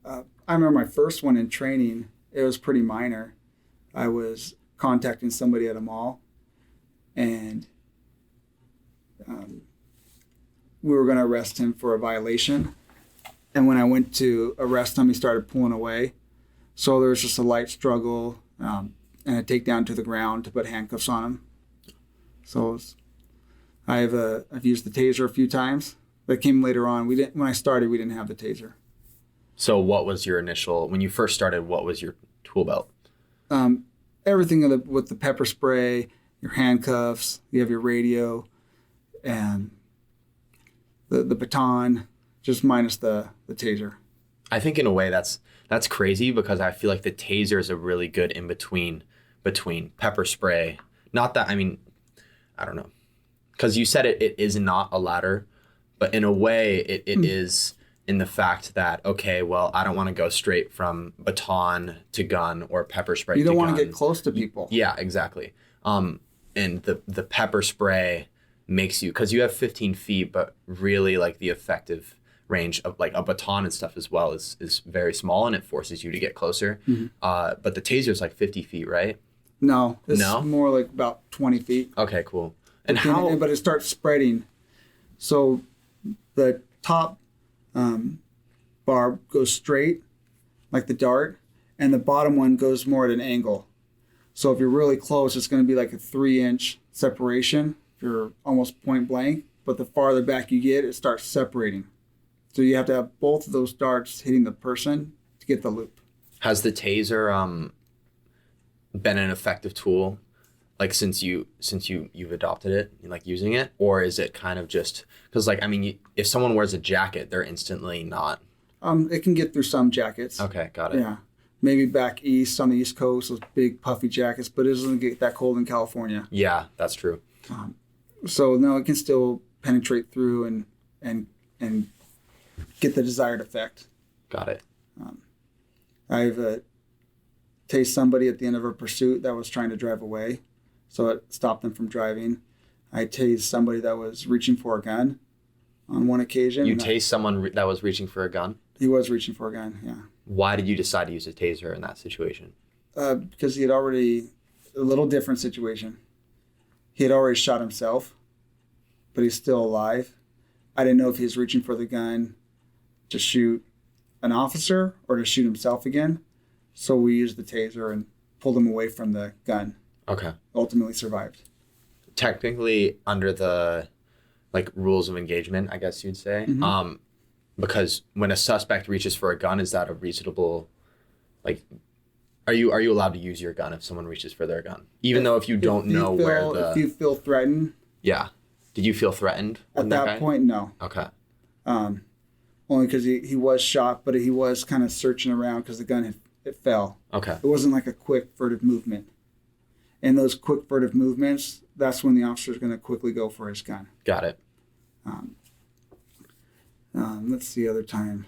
I remember my first one in training. It was pretty minor. I was contacting somebody at a mall, and we were going to arrest him for a violation. And when I went to arrest him, he started pulling away. So there was just a light struggle and a takedown to the ground to put handcuffs on him. So I've used the taser a few times. That came later on. When I started, we didn't have the taser. So what was your when you first started, what was your tool belt? Everything with the pepper spray, your handcuffs, you have your radio, and the baton, just minus the taser. I think in a way that's crazy, because I feel like the taser is a really good in between pepper spray. Not that, I mean, I don't know. Because you said it is not a ladder, but in a way it is, in the fact that, okay, well, I don't want to go straight from baton to gun or pepper spray to gun. You don't want to get close to people. Yeah, exactly. And the pepper spray makes you, because you have 15 feet, but really like the effective range of like a baton and stuff as well is very small, and it forces you to get closer. Mm-hmm. But the taser is like 50 feet, right? No, it's more like about 20 feet. Okay, cool. And but it starts spreading. So the top bar goes straight, like the dart, and the bottom one goes more at an angle. So if you're really close, it's going to be like a 3-inch separation if you're almost point blank. But the farther back you get, it starts separating. So you have to have both of those darts hitting the person to get the loop. Has the taser been an effective tool, like since you've adopted it and like using it, or is it kind of just because, like, I mean, if someone wears a jacket, they're instantly not? It can get through some jackets. Okay, got it. Yeah, maybe back east on the East Coast, those big puffy jackets, but it doesn't get that cold in California. Yeah, that's true. So no, it can still penetrate through and get the desired effect. Got it. I've tased somebody at the end of a pursuit that was trying to drive away, so it stopped them from driving. I tased somebody that was reaching for a gun on one occasion. You tased someone that was reaching for a gun? He was reaching for a gun, yeah. Why did you decide to use a taser in that situation? Because he had already, a little different situation. He had already shot himself, but he's still alive. I didn't know if he was reaching for the gun to shoot an officer or to shoot himself again. So we used the taser and pulled him away from the gun. Okay. Ultimately survived. Technically, under the like rules of engagement, I guess you'd say, because when a suspect reaches for a gun, is that a reasonable, like, are you allowed to use your gun if someone reaches for their gun, even though if you don't know where the if you feel threatened, yeah, did you feel threatened at that point? No. Okay. Only because he was shot, but he was kind of searching around because the gun it fell. Okay. It wasn't like a quick furtive movement. And those quick furtive movements, that's when the officer is going to quickly go for his gun. Got it. Let's see other time.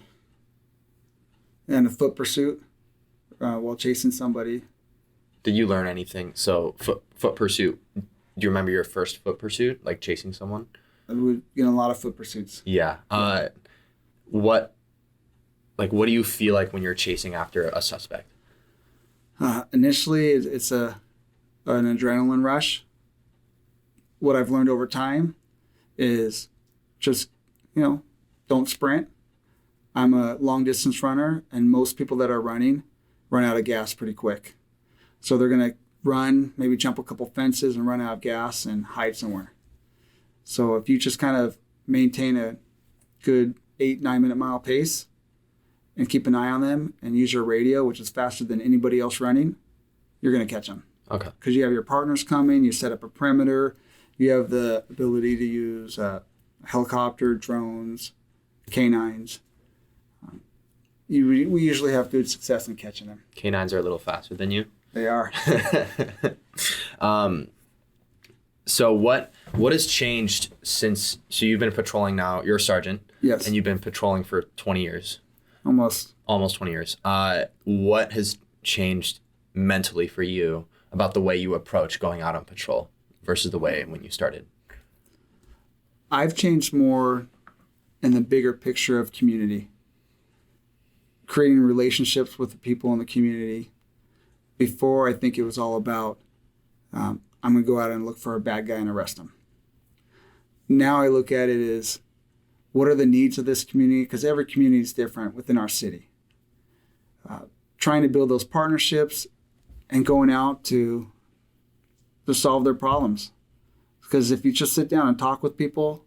And a foot pursuit while chasing somebody. Did you learn anything? So foot pursuit. Do you remember your first foot pursuit, like chasing someone? We get a lot of foot pursuits. Yeah. What do you feel like when you're chasing after a suspect? Initially, it's an adrenaline rush. What I've learned over time is just, don't sprint. I'm a long distance runner, and most people that are running run out of gas pretty quick. So they're going to run, maybe jump a couple fences and run out of gas and hide somewhere. So if you just kind of maintain a good 8-9 minute mile pace and keep an eye on them and use your radio, which is faster than anybody else running, you're going to catch them. Okay. Because you have your partners coming, you set up a perimeter, you have the ability to use helicopter, drones, canines. We usually have good success in catching them. Canines are a little faster than you. They are. So what has changed since? So you've been patrolling now. You're a sergeant. Yes. And you've been patrolling for 20 years. Almost 20 years. What has changed mentally for you about the way you approach going out on patrol versus the way when you started? I've changed more in the bigger picture of community, creating relationships with the people in the community. Before, I think it was all about, I'm going to go out and look for a bad guy and arrest him. Now I look at it as, what are the needs of this community? Because every community is different within our city. Trying to build those partnerships and going out to solve their problems. Because if you just sit down and talk with people,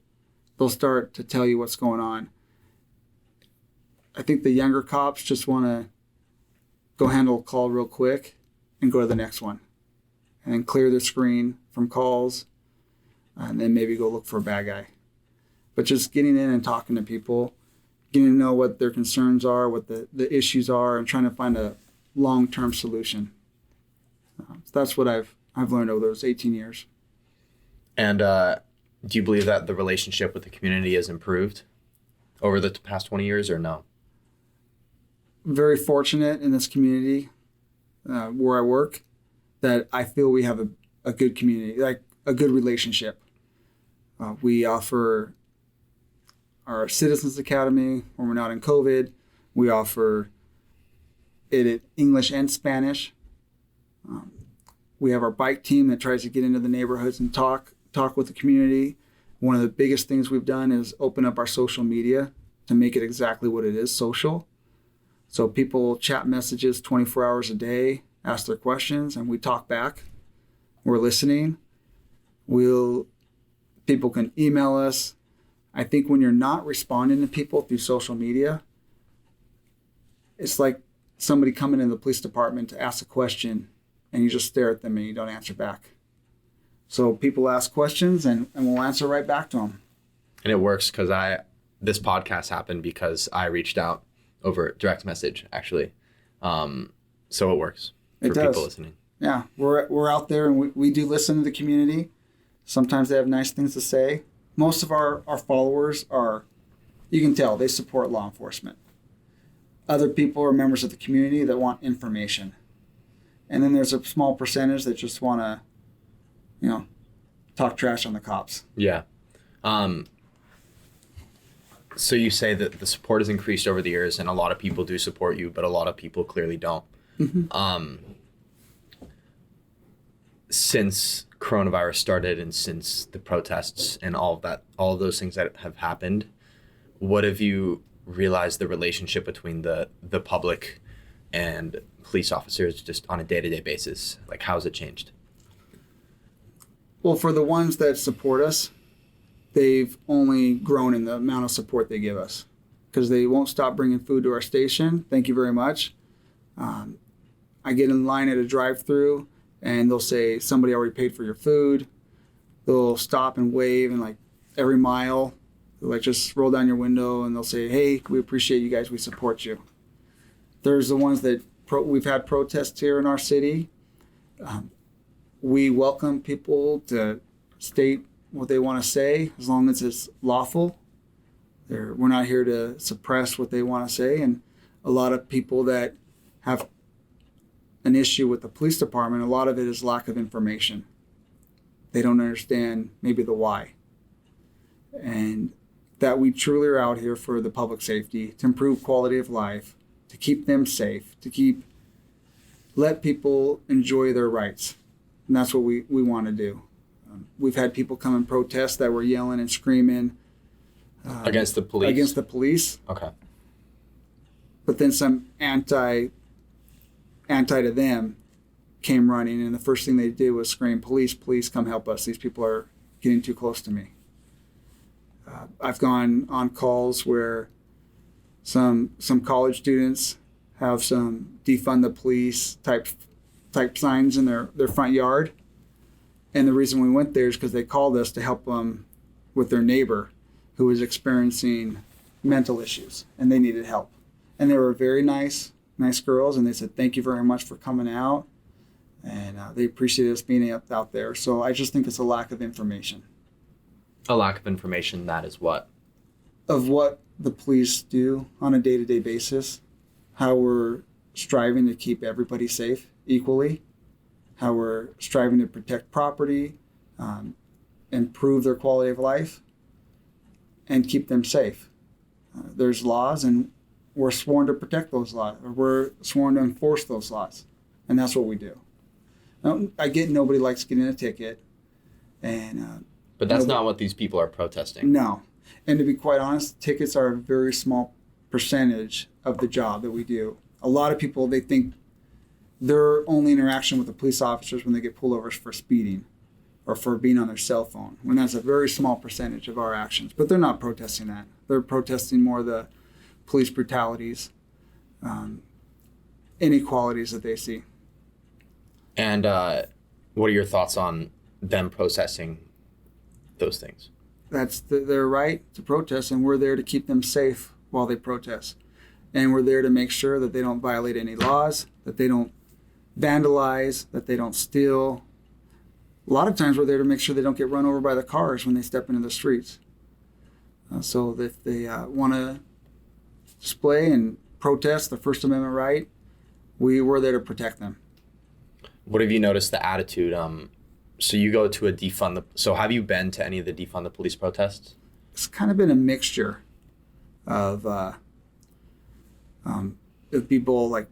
they'll start to tell you what's going on. I think the younger cops just want to go handle a call real quick and go to the next one. And then clear their screen from calls and then maybe go look for a bad guy. But just getting in and talking to people, getting to know what their concerns are, what the issues are, and trying to find a long-term solution. So that's what I've learned over those 18 years. And do you believe that the relationship with the community has improved over the past 20 years or no? Very fortunate in this community where I work that I feel we have a good community, like a good relationship. We offer our Citizens Academy when we're not in COVID. We offer it in English and Spanish. We have our bike team that tries to get into the neighborhoods and talk with the community. One of the biggest things we've done is open up our social media to make it exactly what it is, social. So people chat messages 24 hours a day, ask their questions, and we talk back. We're listening. People can email us. I think when you're not responding to people through social media, it's like somebody coming in the police department to ask a question and you just stare at them and you don't answer back. So people ask questions and we'll answer right back to them. And it works because this podcast happened because I reached out over direct message, actually. So it works for people listening. Yeah, we're out there and we do listen to the community. Sometimes they have nice things to say. Most of our followers you can tell, they support law enforcement. Other people are members of the community that want information. And then there's a small percentage that just want to, talk trash on the cops. Yeah. So you say that the support has increased over the years and a lot of people do support you, but a lot of people clearly don't. Mm-hmm. Since coronavirus started and since the protests and all of those things that have happened, what have you realize the relationship between the public and police officers just on a day-to-day basis? Like, how has it changed? Well, for the ones that support us, they've only grown in the amount of support they give us because they won't stop bringing food to our station. Thank you very much. I get in line at a drive-through and they'll say, somebody already paid for your food. They'll stop and wave, and like every mile, they'll like just roll down your window and they'll say, hey, we appreciate you guys. We support you. There's the ones that we've had protests here in our city. We welcome people to state what they want to say as long as it's lawful. We're not here to suppress what they want to say. And a lot of people that have an issue with the police department, a lot of it is lack of information. They don't understand maybe the why. And that we truly are out here for the public safety, to improve quality of life, to keep them safe, let people enjoy their rights. And that's what we want to do. We've had people come and protest that were yelling and screaming Against the police? Against the police. Okay. But then some anti to them came running, and the first thing they did was scream, police, please come help us. These people are getting too close to me. I've gone on calls where some college students have some defund the police type signs in their front yard. And the reason we went there is because they called us to help them with their neighbor who was experiencing mental issues, and they needed help. And they were very nice girls, and they said, thank you very much for coming out. And they appreciated us being out there. So I just think it's a lack of information. A lack of information, that is what? Of what the police do on a day-to-day basis, how we're striving to keep everybody safe equally, how we're striving to protect property, improve their quality of life, and keep them safe. There's laws, and we're sworn to protect those laws, or we're sworn to enforce those laws, and that's what we do. Now, I get nobody likes getting a ticket, and but that's not what these people are protesting. no. And to be quite honest, tickets are a very small percentage of the job that we do. A lot of people, they think their only interaction with the police officers when they get pullovers for speeding or for being on their cell phone, when that's a very small percentage of our actions. But they're not protesting that. They're protesting more the police brutalities, inequalities that they see. And what are your thoughts on them protesting those things? That's their right to protest, and we're there to keep them safe while they protest. And we're there to make sure that they don't violate any laws, that they don't vandalize, that they don't steal. A lot of times we're there to make sure they don't get run over by the cars when they step into the streets. So if they want to display and protest the First Amendment right, we're there to protect them. What have you noticed the attitude? So you go to a defund the... So have you been to any of the defund the police protests? It's kind of been a mixture of people like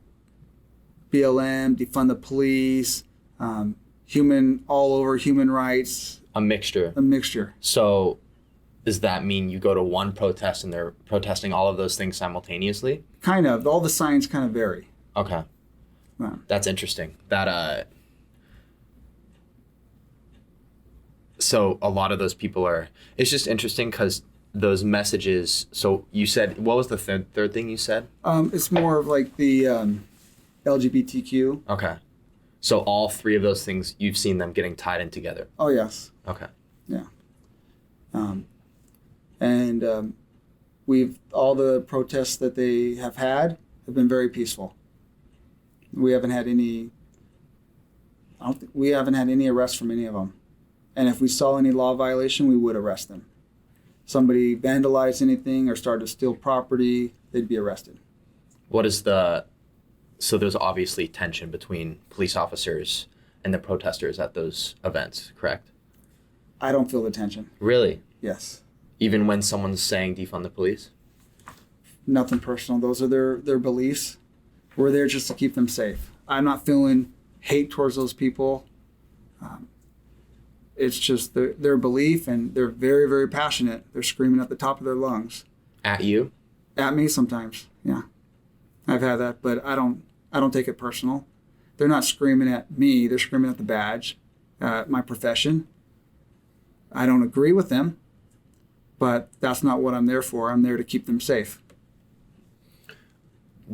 BLM, defund the police, all over human rights. A mixture. A mixture. So does that mean you go to one protest and they're protesting all of those things simultaneously? Kind of. All the signs kind of vary. Okay. Yeah. That's interesting. That so a lot of those people are... It's just interesting because those messages... So you said... What was the third thing you said? It's more of like the LGBTQ. Okay. So all three of those things, you've seen them getting tied in together? Oh, yes. Okay. Yeah. And all the protests that they have had have been very peaceful. We haven't had any arrests from any of them. And if we saw any law violation, we would arrest them. Somebody vandalized anything or started to steal property, they'd be arrested. What is the... So there's obviously tension between police officers and the protesters at those events, correct? I don't feel the tension. Really? Yes. Even when someone's saying defund the police? Nothing personal. Those are their beliefs. We're there just to keep them safe. I'm not feeling hate towards those people. It's just their belief, and they're very, very passionate. They're screaming at the top of their lungs. At you? At me sometimes, yeah. I've had that, but I don't take it personal. They're not screaming at me, they're screaming at the badge, my profession. I don't agree with them, but that's not what I'm there for. I'm there to keep them safe.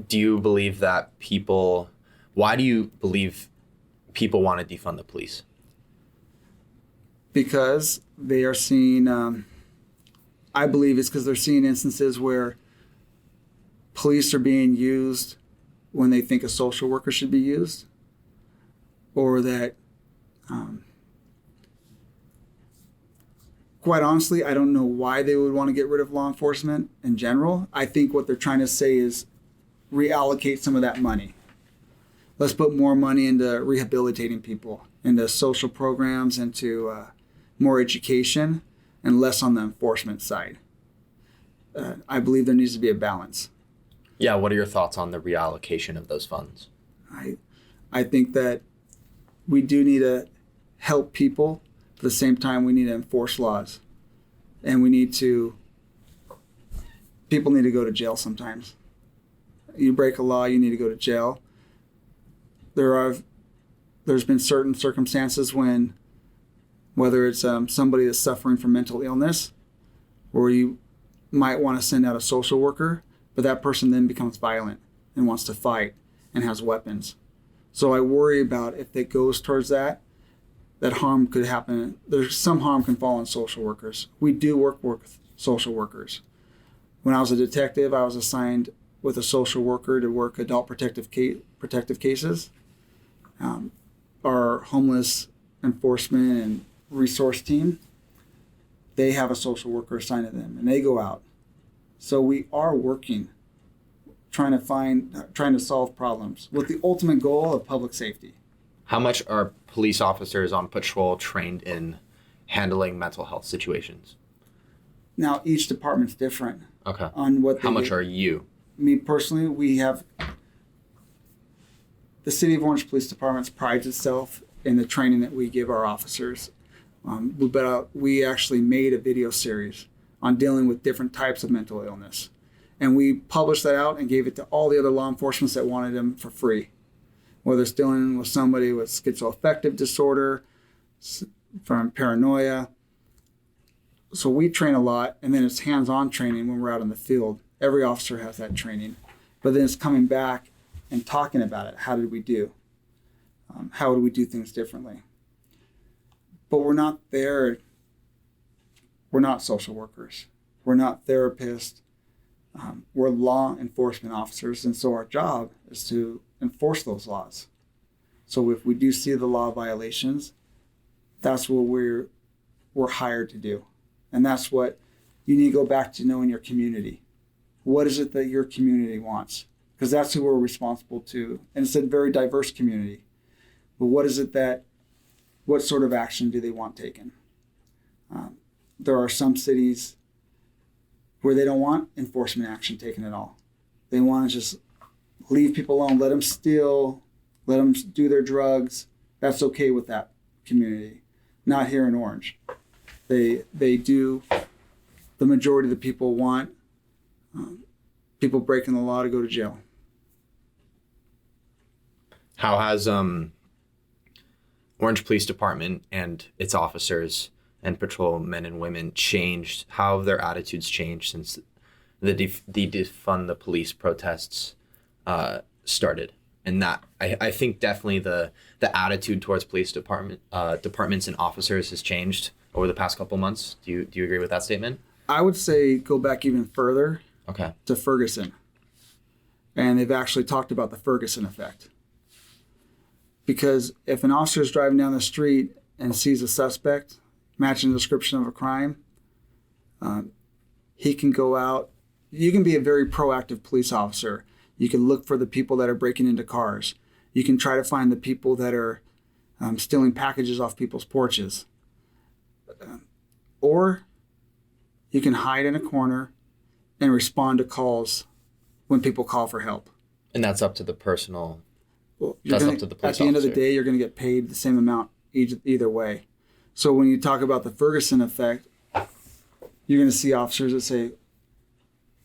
Do you believe that why do you believe people want to defund the police? Because they are seeing, I believe it's because they're seeing instances where police are being used when they think a social worker should be used, or that, quite honestly, I don't know why they would want to get rid of law enforcement in general. I think what they're trying to say is reallocate some of that money. Let's put more money into rehabilitating people, into social programs, into more education, and less on the enforcement side. I believe there needs to be a balance. Yeah, what are your thoughts on the reallocation of those funds? I think that we do need to help people. At the same time, we need to enforce laws. And people need to go to jail sometimes. You break a law, you need to go to jail. There's been certain circumstances when, whether it's somebody that's suffering from mental illness, or you might want to send out a social worker, but that person then becomes violent and wants to fight and has weapons. So I worry about if it goes towards that harm could happen. There's some harm can fall on social workers. We do work with social workers. When I was a detective, I was assigned with a social worker to work adult protective cases. Our homeless enforcement and resource team, they have a social worker assigned to them, and they go out. So we are working, trying to solve problems with the ultimate goal of public safety. How much are police officers on patrol trained in handling mental health situations? Now, each department's different. Okay. On what How much are you? Me personally, we have the City of Orange Police Department prides itself in the training that we give our officers. We actually made a video series on dealing with different types of mental illness. And we published that out and gave it to all the other law enforcement that wanted them for free. Whether it's dealing with somebody with schizoaffective disorder, from paranoia. So we train a lot, and then it's hands-on training when we're out in the field. Every officer has that training. But then it's coming back and talking about it. How did we do? How would we do things differently? But we're not there. We're not social workers. We're not therapists. We're law enforcement officers, and so our job is to enforce those laws. So if we do see the law violations, that's what we're hired to do. And that's what you need to go back to knowing your community. What is it that your community wants? Because that's who we're responsible to. And it's a very diverse community. But what sort of action do they want taken? There are some cities where they don't want enforcement action taken at all. They want to just leave people alone, let them steal, let them do their drugs. That's okay with that community. Not here in Orange. They do. The majority of the people want people breaking the law to go to jail. How has Orange Police Department and its officers and patrol men and women changed? How have their attitudes changed since the defund the police protests started? And that I think definitely the attitude towards police departments and officers has changed over the past couple months. Do you agree with that statement? I would say go back even further. Okay. To Ferguson. And they've actually talked about the Ferguson effect. Because if an officer is driving down the street and sees a suspect matching the description of a crime, he can go out. You can be a very proactive police officer. You can look for the people that are breaking into cars. You can try to find the people that are stealing packages off people's porches. Or you can hide in a corner and respond to calls when people call for help. And that's up to the personal. Well, that's up to the police At the end of the officer. day, you're going to get paid the same amount either way. So when you talk about the Ferguson effect, you're going to see officers that say,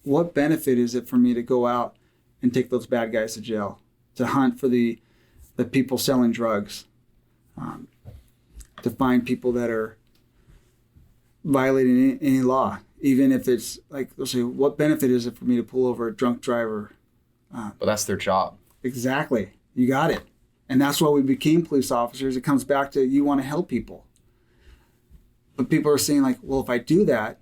what benefit is it for me to go out and take those bad guys to jail, to hunt for the people selling drugs, to find people that are violating any law, even if it's like, they'll say, what benefit is it for me to pull over a drunk driver? But that's their job. Exactly. You got it. And that's why we became police officers. It comes back to, you want to help people. But people are saying like, well, if I do that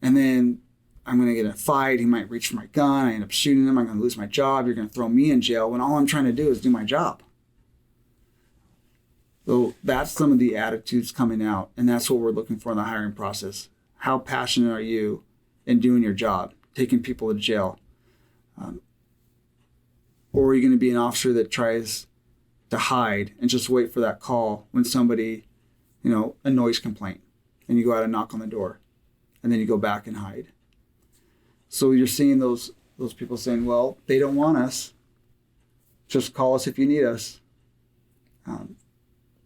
and then I'm going to get in a fight, he might reach for my gun, I end up shooting him, I'm going to lose my job, you're going to throw me in jail, when all I'm trying to do is do my job. So that's some of the attitudes coming out, and that's what we're looking for in the hiring process. How passionate are you in doing your job, taking people to jail? Or are you going to be an officer that tries to hide and just wait for that call when somebody, a noise complaint, and you go out and knock on the door, and then you go back and hide? So you're seeing those people saying, well, they don't want us. Just call us if you need us.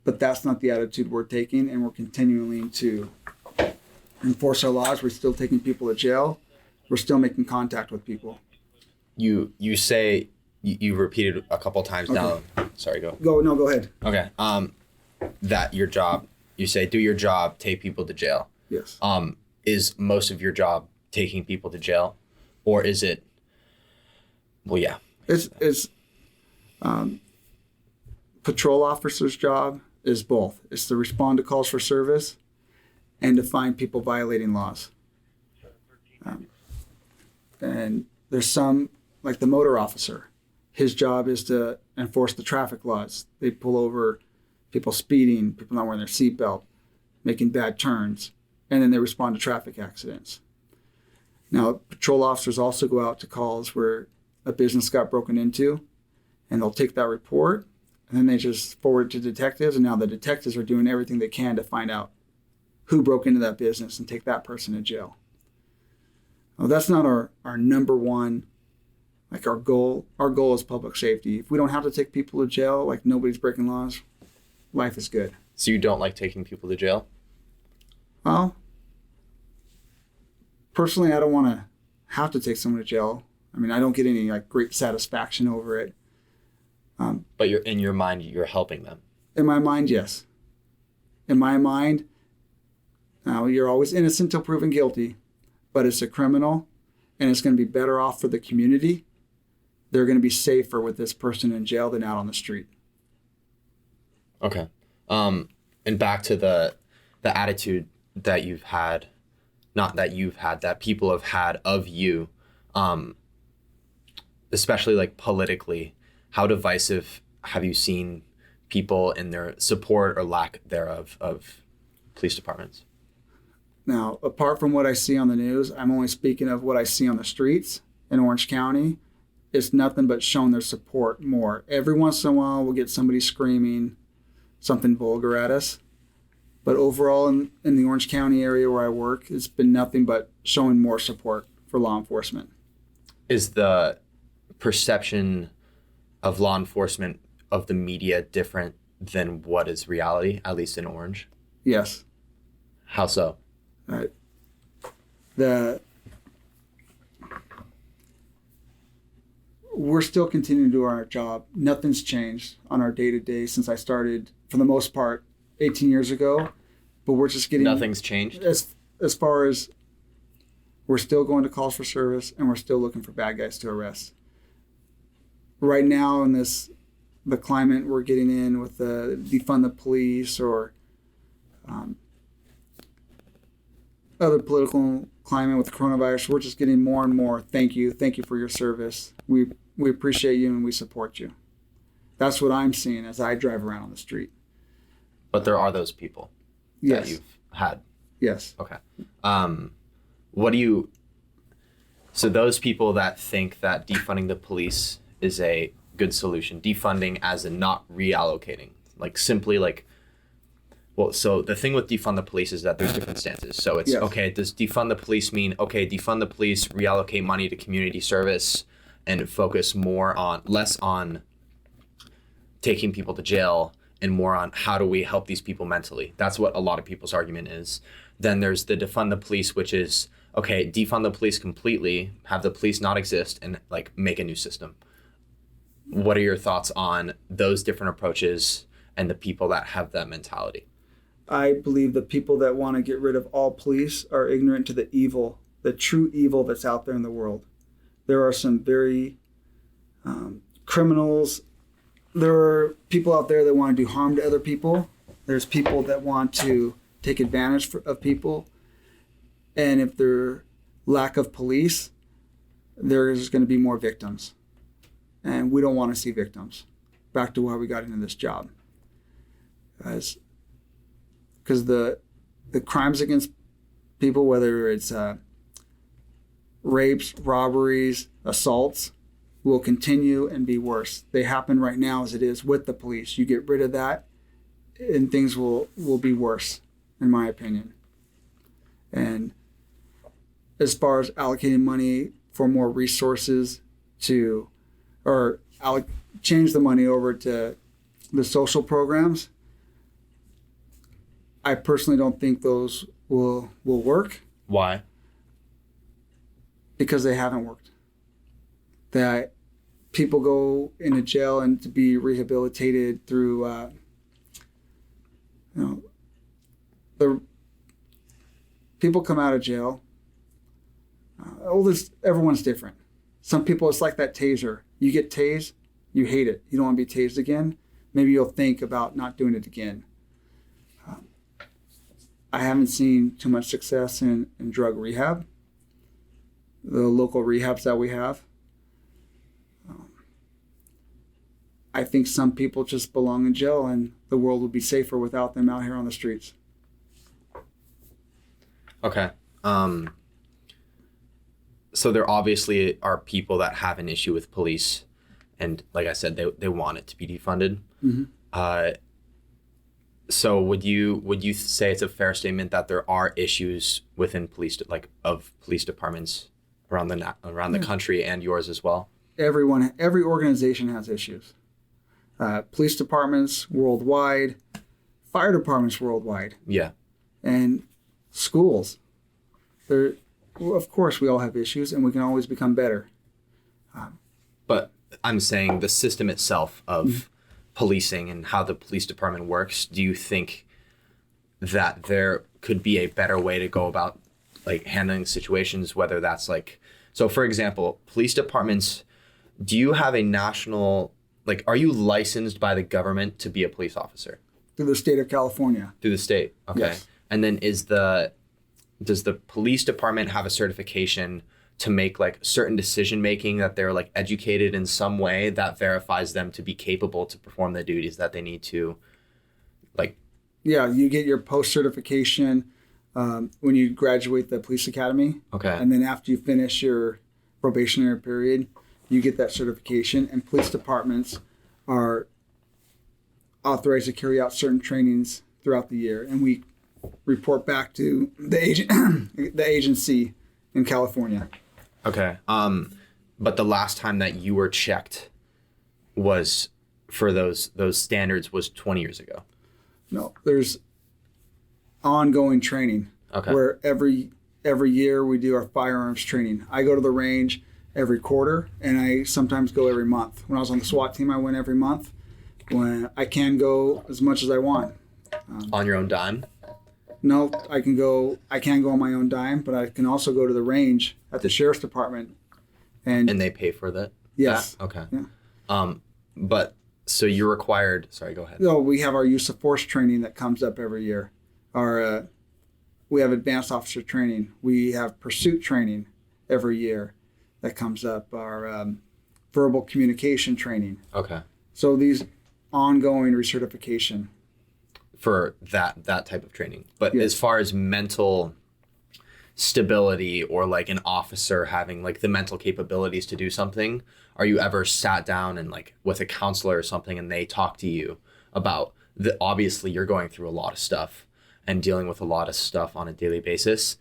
But that's not the attitude we're taking, and we're continuing to enforce our laws. We're still taking people to jail. We're still making contact with people. You say, you repeated a couple times Okay. now. Sorry, go. Go ahead. Okay. That your job, you say, do your job, take people to jail. Yes. Is most of your job taking people to jail, or is it? Well, yeah. It's patrol officer's job is both. It's to respond to calls for service and to find people violating laws. And there's some, like the motor officer, his job is to enforce the traffic laws. They pull over people speeding, people not wearing their seatbelt, making bad turns, and then they respond to traffic accidents. Now, patrol officers also go out to calls where a business got broken into, and they'll take that report, and then they just forward it to detectives, and now the detectives are doing everything they can to find out who broke into that business and take that person to jail. Well, that's not our number one, like our goal. Our goal is public safety. If we don't have to take people to jail, like nobody's breaking laws, life is good. So you don't like taking people to jail? Well, personally, I don't want to have to take someone to jail. I mean, I don't get any like great satisfaction over it. But you're in your mind, you're helping them. In my mind, yes. In my mind, now you're always innocent till proven guilty, but it's a criminal, and it's going to be better off for the community. They're going to be safer with this person in jail than out on the street. Okay. And back to the attitude that you've had, not that you've had, that people have had of you, especially like politically. How divisive have you seen people in their support or lack thereof of police departments? Now, apart from what I see on the news, I'm only speaking of what I see on the streets in Orange County. It's nothing but showing their support more. Every once in a while, we'll get somebody screaming something vulgar at us. But overall, in the Orange County area where I work, it's been nothing but showing more support for law enforcement. Is the perception of law enforcement of the media different than what is reality, at least in Orange? Yes. How so? We're still continuing to do our job. Nothing's changed on our day-to-day since I started, for the most part, 18 years ago. But we're just getting... Nothing's changed? As far as we're still going to calls for service, and we're still looking for bad guys to arrest. Right now in the climate we're getting in with the defund the police or other political climate with the coronavirus, we're just getting more and more thank you for your service. We appreciate you and we support you. That's what I'm seeing as I drive around on the street. But there are those people Yes. that you've had. Yes. Okay. So those people that think that defunding the police is a good solution, defunding as in not reallocating, like simply like, well, so the thing with defund the police is that there's different stances. So it's, Yes. okay, does defund the police mean, okay, defund the police, reallocate money to community service and focus less on taking people to jail and more on how do we help these people mentally? That's what a lot of people's argument is. Then there's the defund the police, which is, okay, defund the police completely, have the police not exist, and like make a new system. What are your thoughts on those different approaches and the people that have that mentality? I believe the people that want to get rid of all police are ignorant to the evil, the true evil that's out there in the world. There are some very criminals. There are people out there that want to do harm to other people. There's people that want to take advantage of people. And if there's lack of police, there's going to be more victims. And we don't want to see victims. Back to why we got into this job. Because the crimes against people, whether it's rapes, robberies, assaults, will continue and be worse. They happen right now as it is with the police. You get rid of that and things will be worse, in my opinion. And as far as allocating money for more resources change the money over to the social programs, I personally don't think those will work. Why? Because they haven't worked. That people go into jail and to be rehabilitated through, the people come out of jail. Everyone's different. Some people, it's like that taser. You get tased, you hate it. You don't want to be tased again. Maybe you'll think about not doing it again. I haven't seen too much success in drug rehab, the local rehabs that we have. I think some people just belong in jail and the world would be safer without them out here on the streets. Okay. So there obviously are people that have an issue with police, and like I said, they want it to be defunded. Mm-hmm. So would you say it's a fair statement that there are issues within police departments around the country and yours as well? Every organization has issues. Police departments worldwide, fire departments worldwide. Yeah. And schools. Of course, we all have issues, and we can always become better. But I'm saying the system itself of policing and how the police department works, do you think that there could be a better way to go about like handling situations, whether that's so for example, police departments, do you have a national, are you licensed by the government to be a police officer? Through the state of California. Through the state, okay. Yes. And then does the police department have a certification to make certain decision making, that they're educated in some way that verifies them to be capable to perform the duties that they need to Yeah, you get your post certification when you graduate the police academy. Okay. And then after you finish your probationary period, you get that certification, and police departments are authorized to carry out certain trainings throughout the year, and we report back to the agency in California. Okay. But the last time that you were checked was for those standards was 20 years ago. No, there's ongoing training. Okay. Where every year we do our firearms training. I go to the range every quarter, and I sometimes go every month. When I was on the SWAT team, I went every month. When I can go as much as I want. On your own dime? No, I can go on my own dime, but I can also go to the range at the sheriff's department. And they pay for that? Yes. Okay. Yeah. But so you're required, sorry, go ahead. No, we have our use of force training that comes up every year. We have advanced officer training. We have pursuit training every year that comes up. Our verbal communication training. Okay. So these ongoing recertification. For that type of training. But Yes. as far as mental stability or an officer having the mental capabilities to do something, are you ever sat down and with a counselor or something and they talk to you about obviously you're going through a lot of stuff and dealing with a lot of stuff on a daily basis?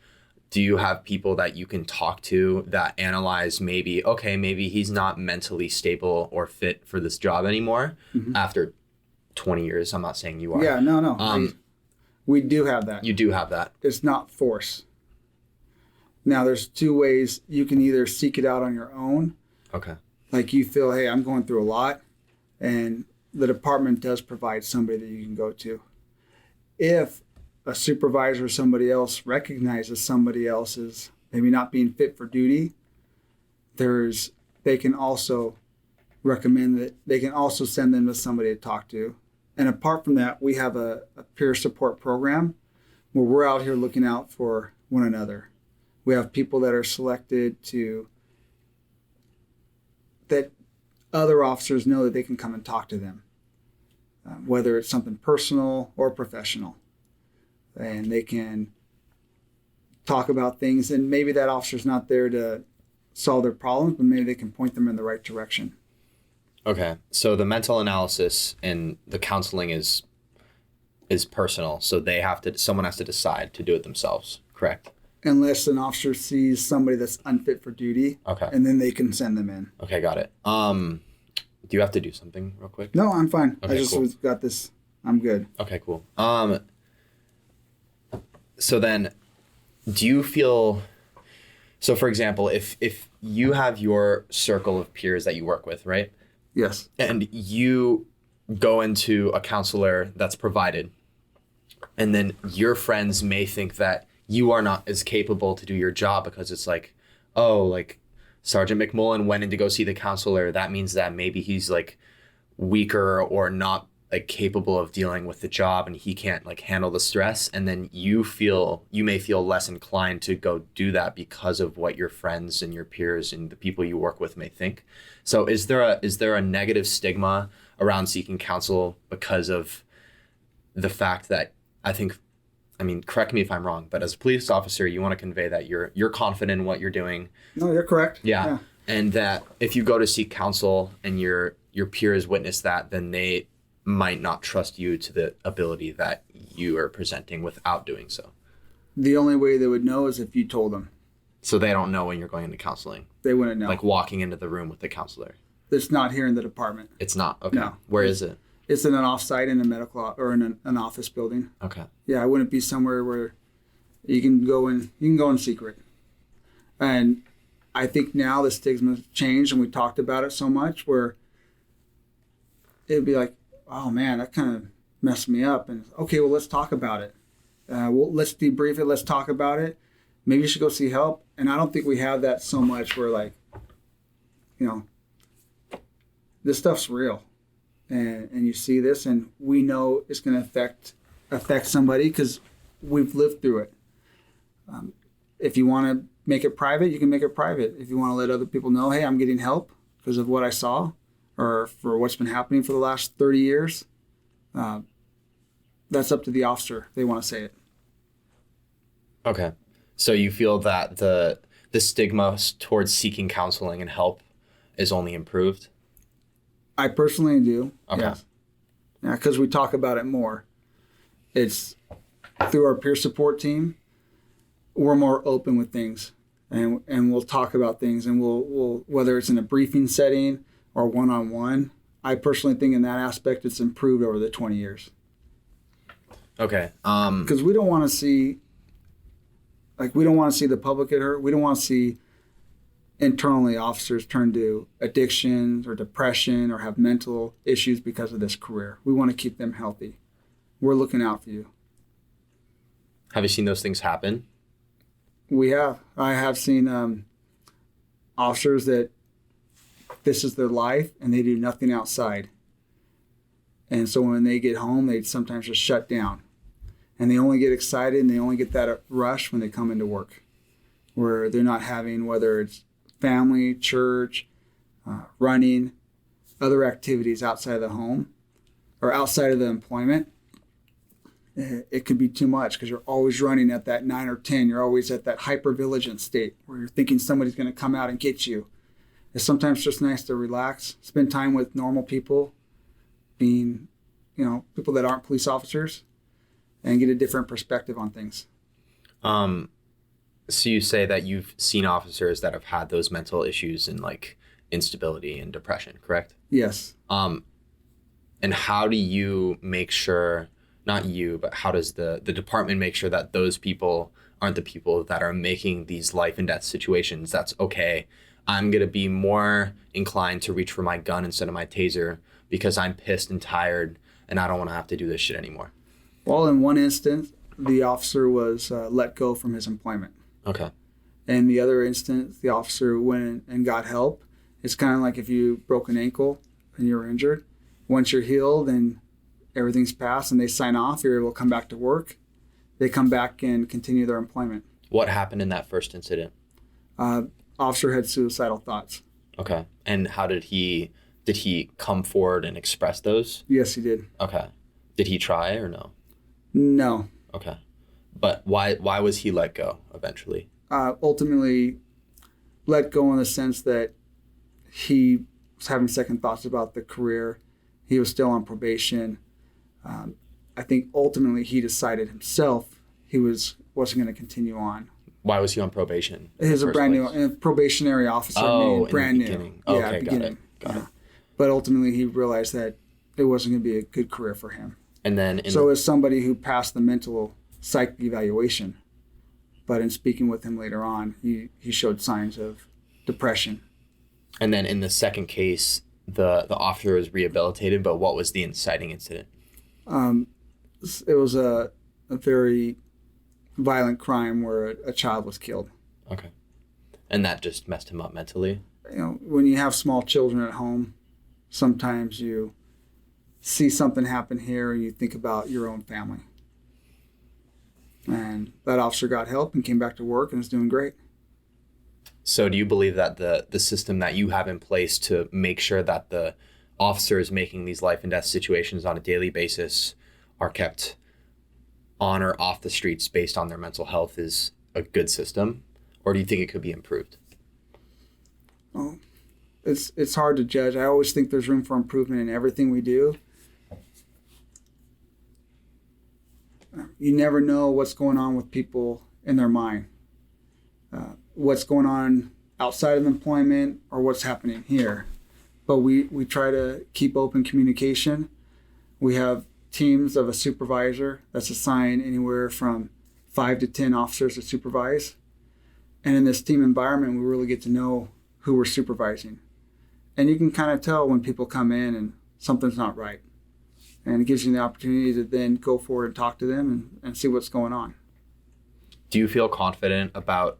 Do you have people that you can talk to that analyze maybe he's not mentally stable or fit for this job anymore after 20 years? I'm not saying you are. Yeah, no. We do have that. You do have that. It's not force. Now, there's two ways. You can either seek it out on your own, Okay. like you feel, hey, I'm going through a lot, and the department does provide somebody that you can go to. If a supervisor or somebody else recognizes somebody else is maybe not being fit for duty, they can also recommend that they can also send them to somebody to talk to. And apart from that, we have a peer support program where we're out here looking out for one another. We have people that are selected that other officers know that they can come and talk to them, whether it's something personal or professional. And they can talk about things, and maybe that officer's not there to solve their problems, but maybe they can point them in the right direction. Okay. So the mental analysis and the counseling is personal. So someone has to decide to do it themselves, correct? Unless an officer sees somebody that's unfit for duty, Okay. and then they can send them in. Okay, got it. Do you have to do something real quick? No, I'm fine. Okay, I just cool. got this. I'm good. Okay, cool. So then do you feel, so for example, if you have your circle of peers that you work with, right? Yes. And you go into a counselor that's provided, and then your friends may think that you are not as capable to do your job because it's like, oh, like Sergeant McMullen went in to go see the counselor. That means that maybe he's like weaker or not like capable of dealing with the job, and he can't like handle the stress. And then you may feel less inclined to go do that because of what your friends and your peers and the people you work with may think. So is there a negative stigma around seeking counsel because of the fact that I mean, correct me if I'm wrong, but as a police officer, you want to convey that you're confident in what you're doing. No, you're correct. Yeah. And that if you go to seek counsel and your peers witness that, then they might not trust you to the ability that you are presenting without doing so. The only way they would know is if you told them. So they don't know when you're going into counseling. They wouldn't know. Like walking into the room with the counselor. It's not here in the department. It's not. Okay. No. Where is it? It's in an off-site in a medical or in an office building. Okay. Yeah, it wouldn't be somewhere where you can go in secret. And I think now the stigma's changed, and we talked about it so much where it'd be like, oh man, that kind of messed me up. And okay, well, let's talk about it. Let's debrief it. Let's talk about it. Maybe you should go see help. And I don't think we have that so much where like, this stuff's real. And you see this, and we know it's going to affect somebody because we've lived through it. If you want to make it private, you can make it private. If you want to let other people know, hey, I'm getting help because of what I saw or for what's been happening for the last 30 years, that's up to the officer. They want to say it. Okay. So you feel that the stigma towards seeking counseling and help is only improved? I personally do. Okay. Yes. Yeah, because we talk about it more. It's through our peer support team. We're more open with things, and we'll talk about things, and we'll whether it's in a briefing setting or one-on-one. I personally think in that aspect it's improved over the 20 years. Okay. Because we don't want to see the public get hurt. We don't want to see internally officers turn to addictions or depression or have mental issues because of this career. We want to keep them healthy. We're looking out for you. Have you seen those things happen? We have. I have seen officers that this is their life and they do nothing outside. And so when they get home, they sometimes just shut down. And they only get excited and they only get that rush when they come into work, where they're not having, whether it's family, church, running, other activities outside of the home or outside of the employment. It can be too much because you're always running at that 9 or 10. You're always at that hypervigilance state where you're thinking somebody's going to come out and get you. It's sometimes just nice to relax, spend time with normal people, being, people that aren't police officers, and get a different perspective on things. So you say that you've seen officers that have had those mental issues and like instability and depression, correct? Yes. And how do you make sure, not you, but how does the department make sure that those people aren't the people that are making these life and death situations. That's okay. I'm going to be more inclined to reach for my gun instead of my taser because I'm pissed and tired and I don't want to have to do this shit anymore. Well, in one instance, the officer was let go from his employment. Okay. And the other instance, the officer went and got help. It's kind of like if you broke an ankle and you're injured. Once you're healed and everything's passed and they sign off, you're able to come back to work. They come back and continue their employment. What happened in that first incident? Officer had suicidal thoughts. Okay. And how did he come forward and express those? Yes, he did. Okay. Did he try or no? No. Okay. But why was he let go eventually? Ultimately, let go in the sense that he was having second thoughts about the career. He was still on probation. I think ultimately he decided himself he wasn't going to continue on. Why was he on probation? He was a brand new probationary officer, meaning brand new. Beginning. Okay, beginning. Got it. But ultimately he realized that it wasn't going to be a good career for him. And then So as somebody who passed the mental psych evaluation, but in speaking with him later on, he showed signs of depression. And then in the second case, the officer was rehabilitated, but what was the inciting incident? It was a very violent crime where a child was killed. Okay. And that just messed him up mentally? You know, when you have small children at home, sometimes you see something happen here and you think about your own family. And that officer got help and came back to work and is doing great. So do you believe that the system that you have in place to make sure that the officers making these life and death situations on a daily basis are kept on or off the streets based on their mental health is a good system? Or do you think it could be improved? Oh, it's hard to judge. I always think there's room for improvement in everything we do. You never know what's going on with people in their mind. What's going on outside of employment or what's happening here. But we try to keep open communication. We have teams of a supervisor that's assigned anywhere from 5 to 10 officers to supervise. And in this team environment, we really get to know who we're supervising. And you can kind of tell when people come in and something's not right. And it gives you the opportunity to then go forward and talk to them and see what's going on. Do you feel confident about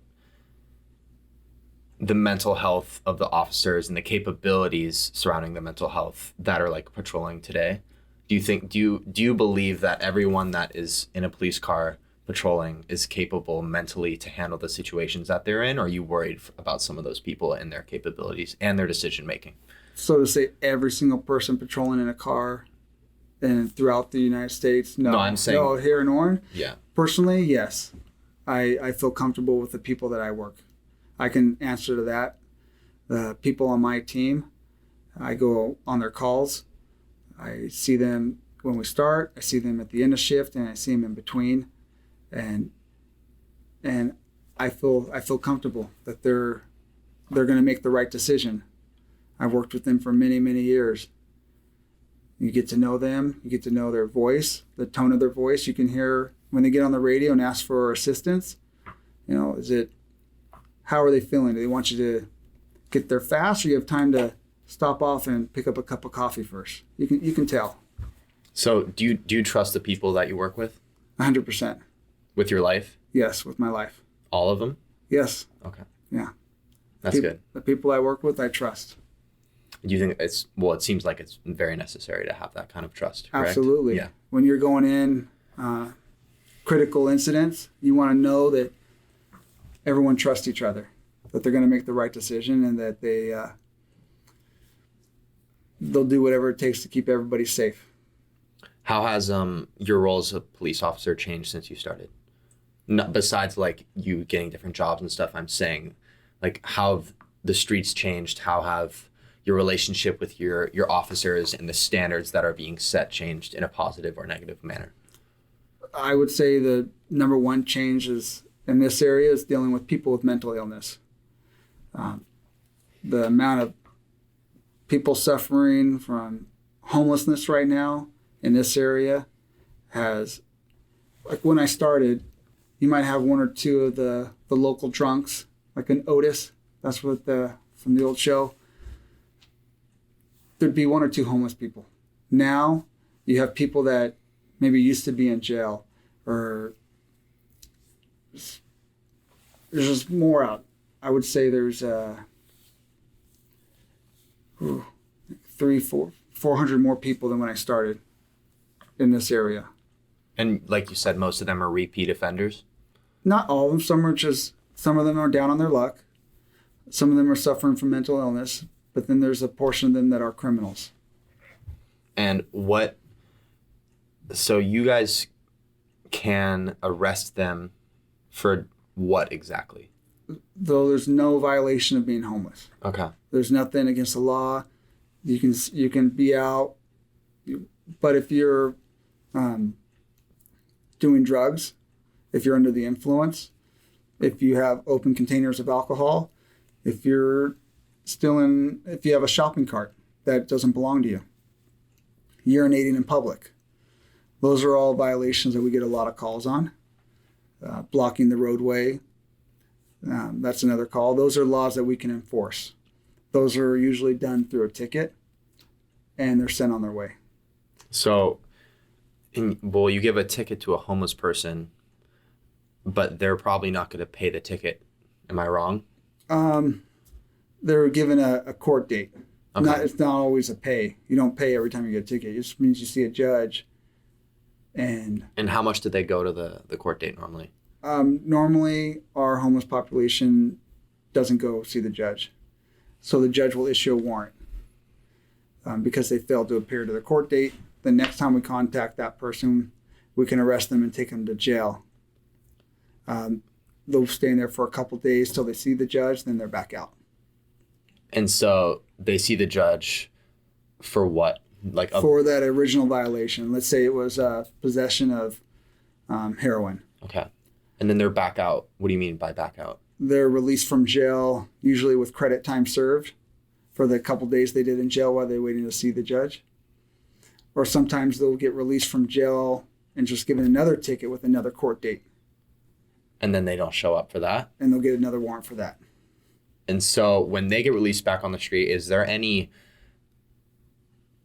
the mental health of the officers and the capabilities surrounding the mental health that are like patrolling today? Do you believe that everyone that is in a police car patrolling is capable mentally to handle the situations that they're in? Or are you worried about some of those people and their capabilities and their decision making? So to say every single person patrolling in a car and throughout the United States, no. No, I'm saying no, here in Orange. Yeah. Personally, yes. I feel comfortable with the people that I work. I can answer to that. The people on my team, I go on their calls. I see them when we start. I see them at the end of shift, and I see them in between, and I feel comfortable that they're going to make the right decision. I've worked with them for many years. You get to know them. You get to know their voice, the tone of their voice. You can hear when they get on the radio and ask for assistance. You know, how are they feeling? Do they want you to get there fast, or you have time to stop off and pick up a cup of coffee first? You can tell. So do you trust the people that you work with? 100%. With your life? Yes, with my life. All of them? Yes. Okay. Yeah. That's good. The people I work with, I trust. Do you think it seems like it's very necessary to have that kind of trust, correct? Absolutely. Yeah. When you're going in critical incidents, you want to know that everyone trusts each other, that they're going to make the right decision, and that they'll do whatever it takes to keep everybody safe. How has your role as a police officer changed since you started? Not besides like you getting different jobs and stuff. I'm saying, like, how have the streets changed? How have your relationship with your officers and the standards that are being set changed in a positive or negative manner? I would say the number one change is in this area is dealing with people with mental illness. The amount of people suffering from homelessness right now in this area has, like when I started, You might have one or two of the local drunks, like an Otis. That's what from the old show. There'd be one or two homeless people. Now you have people that maybe used to be in jail, or there's just more out. I would say there's 400 more people than when I started in this area. And like you said, most of them are repeat offenders. Not all of them. Some of them are down on their luck. Some of them are suffering from mental illness, but then there's a portion of them that are criminals. And so you guys can arrest them for what exactly? Though there's no violation of being homeless. Okay. There's nothing against the law. You can be out, but if you're doing drugs, if you're under the influence, if you have open containers of alcohol, if you have a shopping cart that doesn't belong to you, urinating in public, those are all violations that we get a lot of calls on. Blocking the roadway, that's another call. Those are laws that we can enforce. Those are usually done through a ticket, and they're sent on their way. So, you give a ticket to a homeless person, but they're probably not going to pay the ticket. Am I wrong? They're given a court date. Okay. It's not always a pay. You don't pay every time you get a ticket. It just means you see a judge. And how much did they go to the court date normally? Normally, our homeless population doesn't go see the judge. So the judge will issue a warrant because they failed to appear to the court date. The next time we contact that person, we can arrest them and take them to jail. They'll stay in there for a couple days till they see the judge, then they're back out. And so they see the judge for what? For that original violation. Let's say it was possession of heroin. Okay. And then they're back out. What do you mean by back out? They're released from jail, usually with credit time served for the couple days they did in jail while they're waiting to see the judge. Or sometimes they'll get released from jail and just given another ticket with another court date. And then they don't show up for that? And they'll get another warrant for that. And so when they get released back on the street, is there any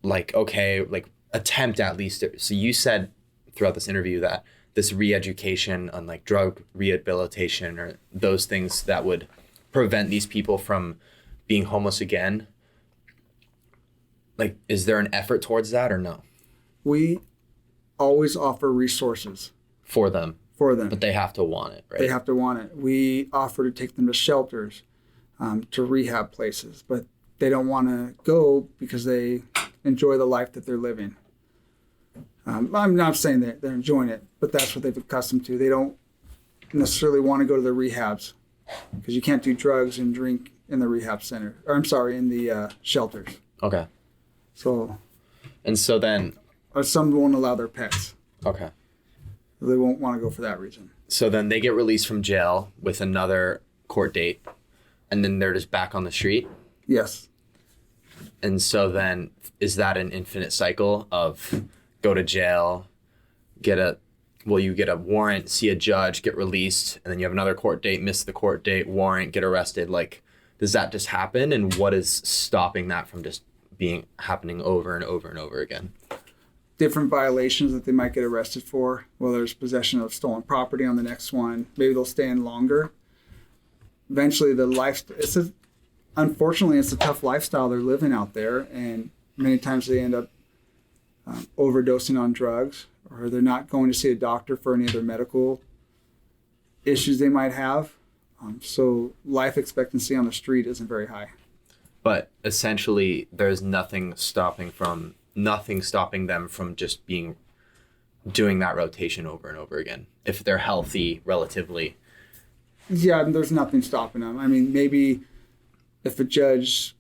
attempt at least? So you said throughout this interview that this re-education on drug rehabilitation or those things that would prevent these people from being homeless again. Is there an effort towards that or no? We always offer resources for them. But they have to want it, right? They have to want it. We offer to take them to shelters, to rehab places, but they don't want to go because they enjoy the life that they're living. I'm not saying that they're enjoying it, but that's what they've accustomed to. They don't necessarily want to go to the rehabs because you can't do drugs and drink in the rehab center. In the shelters. Okay. And so then... Or some won't allow their pets. Okay. They won't want to go for that reason. So then they get released from jail with another court date, and then they're just back on the street? Yes. And so then is that an infinite cycle of go to jail, you get a warrant, see a judge, get released, and then you have another court date, miss the court date, warrant, get arrested? Does that just happen? And what is stopping that from just happening over and over and over again? Different violations that they might get arrested for. Well, there's possession of stolen property on the next one. Maybe they'll stay in longer. Eventually, unfortunately, it's a tough lifestyle they're living out there, and many times they end up overdosing on drugs, or they're not going to see a doctor for any of their medical issues they might have. So life expectancy on the street isn't very high. But essentially, there's nothing stopping them from just doing that rotation over and over again if they're healthy relatively. Yeah, there's nothing stopping them. I mean, maybe if a judge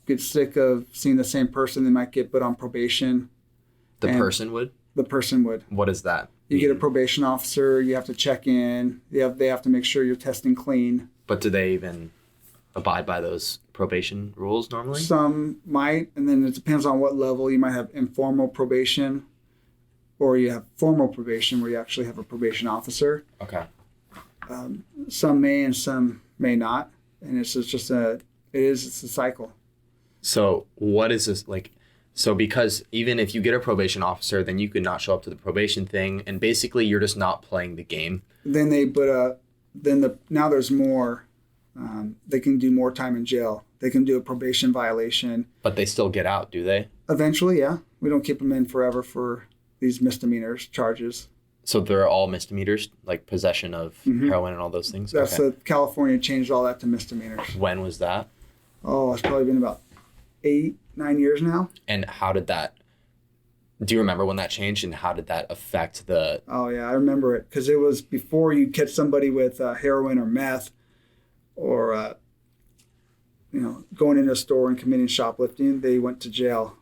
gets sick of seeing the same person, they might get put on probation. The person would? The person would. What is that? You get a probation officer, you have to check in, they have to make sure you're testing clean. But do they even abide by those probation rules normally? Some might, and then it depends on what level. You might have informal probation, or you have formal probation where you actually have a probation officer. Okay. Some may and some may not, and it's a cycle. So what is this like? So because even if you get a probation officer, then you could not show up to the probation thing, and basically you're just not playing the game. Then now there's more. They can do more time in jail. They can do a probation violation. But they still get out, do they? Eventually, yeah. We don't keep them in forever for these misdemeanors charges. So they're all misdemeanors, like possession of heroin and all those things? That's Okay. California changed all that to misdemeanors. When was that? Oh, it's probably been about 8-9 years now. And how did that, do you remember when that changed, and how did that affect the, Oh, yeah, I remember it because it was before you catch somebody with heroin or meth or, going into a store and committing shoplifting, they went to jail.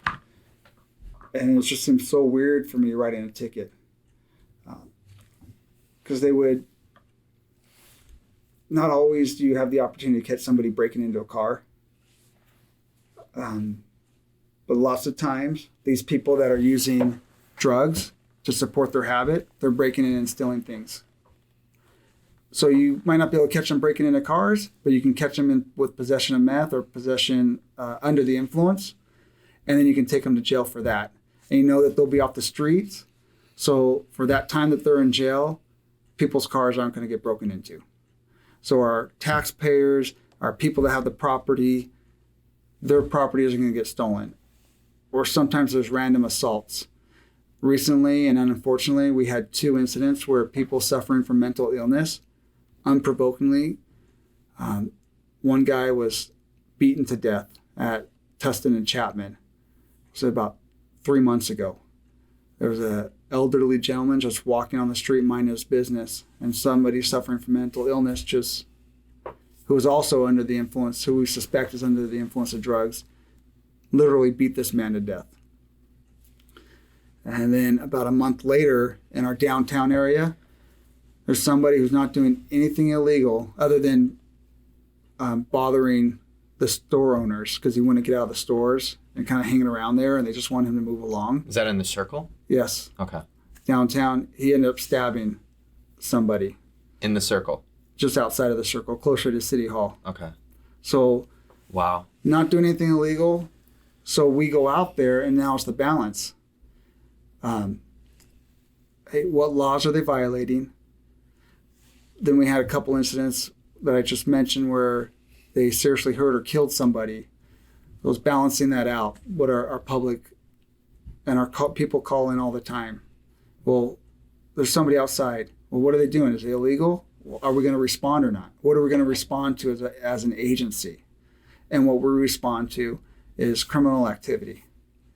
And it just seemed so weird for me writing a ticket. Because they would, not always do you have the opportunity to catch somebody breaking into a car. But lots of times, these people that are using drugs to support their habit, they're breaking in and stealing things. So you might not be able to catch them breaking into cars, but you can catch them with possession of meth or possession under the influence, and then you can take them to jail for that. And you know that they'll be off the streets. So for that time that they're in jail, people's cars aren't going to get broken into. So our taxpayers, our people that have the property, their property isn't going to get stolen. Or sometimes there's random assaults. Recently and unfortunately, we had 2 incidents where people suffering from mental illness, unprovokingly, one guy was beaten to death at Tustin and Chapman. It was about 3 months ago. There was an elderly gentleman just walking on the street minding his business, and somebody suffering from mental illness who was also under the influence, who we suspect is under the influence of drugs, literally beat this man to death. And then about a month later, in our downtown area, there's somebody who's not doing anything illegal other than bothering the store owners because he wouldn't get out of the stores and kind of hanging around there, and they just want him to move along. is that in the circle? Yes. Okay. Downtown, he ended up stabbing somebody In the circle? just outside of the circle, closer to City Hall. Okay. So Wow. not doing anything illegal. So we go out there, and now it's the balance. Hey, what laws are they violating? Then we had a couple incidents that I just mentioned where they seriously hurt or killed somebody. It was balancing that out. What our public and our people call in all the time. Well, there's somebody outside. Well, what are they doing? Is it illegal? Well, are we going to respond or not? What are we going to respond to as an agency? And what we respond to is criminal activity.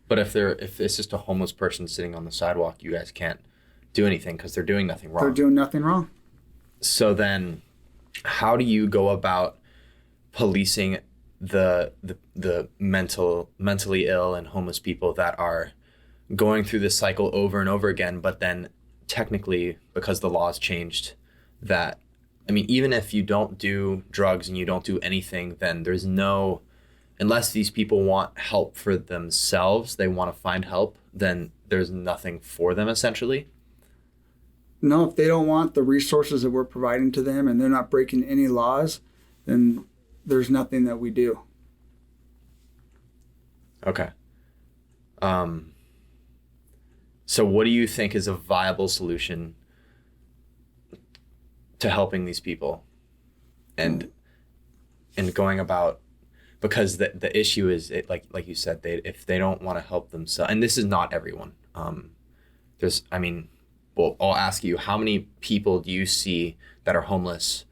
But if it's just a homeless person sitting on the sidewalk, you guys can't do anything because they're doing nothing wrong. They're doing nothing wrong. So then, how do you go about policing the mentally ill and homeless people that are going through this cycle over and over again? But then, technically, because the law's changed, that even if you don't do drugs and you don't do anything, then there's no, unless these people want help for themselves, they want to find help, then there's nothing for them essentially. No, if they don't want the resources that we're providing to them and they're not breaking any laws, then there's nothing that we do. Okay. So what do you think is a viable solution to helping these people and going about, because the issue is like you said, if they don't want to help themselves, and this is not everyone. I'll ask you, how many people do you see that are homeless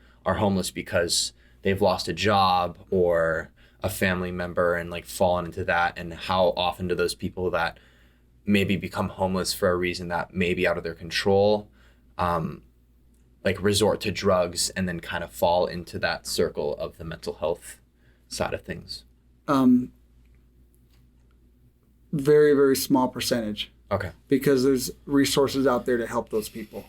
because they've lost a job or a family member and fallen into that? And how often do those people that maybe become homeless for a reason that may be out of their control, resort to drugs and then kind of fall into that circle of the mental health side of things? Very, very small percentage. Okay. Because there's resources out there to help those people.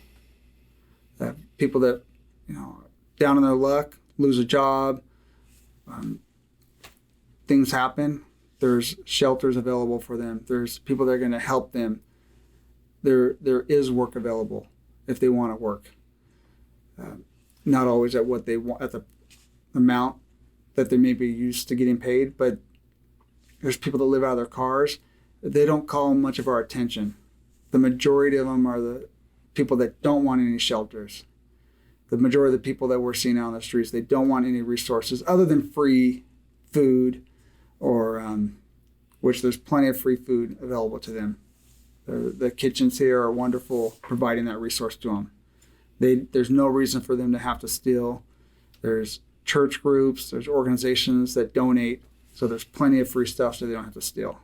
People that, down on their luck, lose a job, things happen. There's shelters available for them. There's people that are going to help them there is work available if they want to work. Not always at what they want, at the amount that they may be used to getting paid, but there's people that live out of their cars. They don't call much of our attention. The majority of them are the people that don't want any shelters. The majority of the people that we're seeing out on the streets, they don't want any resources other than free food, or which there's plenty of free food available to them. The kitchens here are wonderful, providing that resource to them. There's no reason for them to have to steal. There's church groups, there's organizations that donate, so there's plenty of free stuff so they don't have to steal.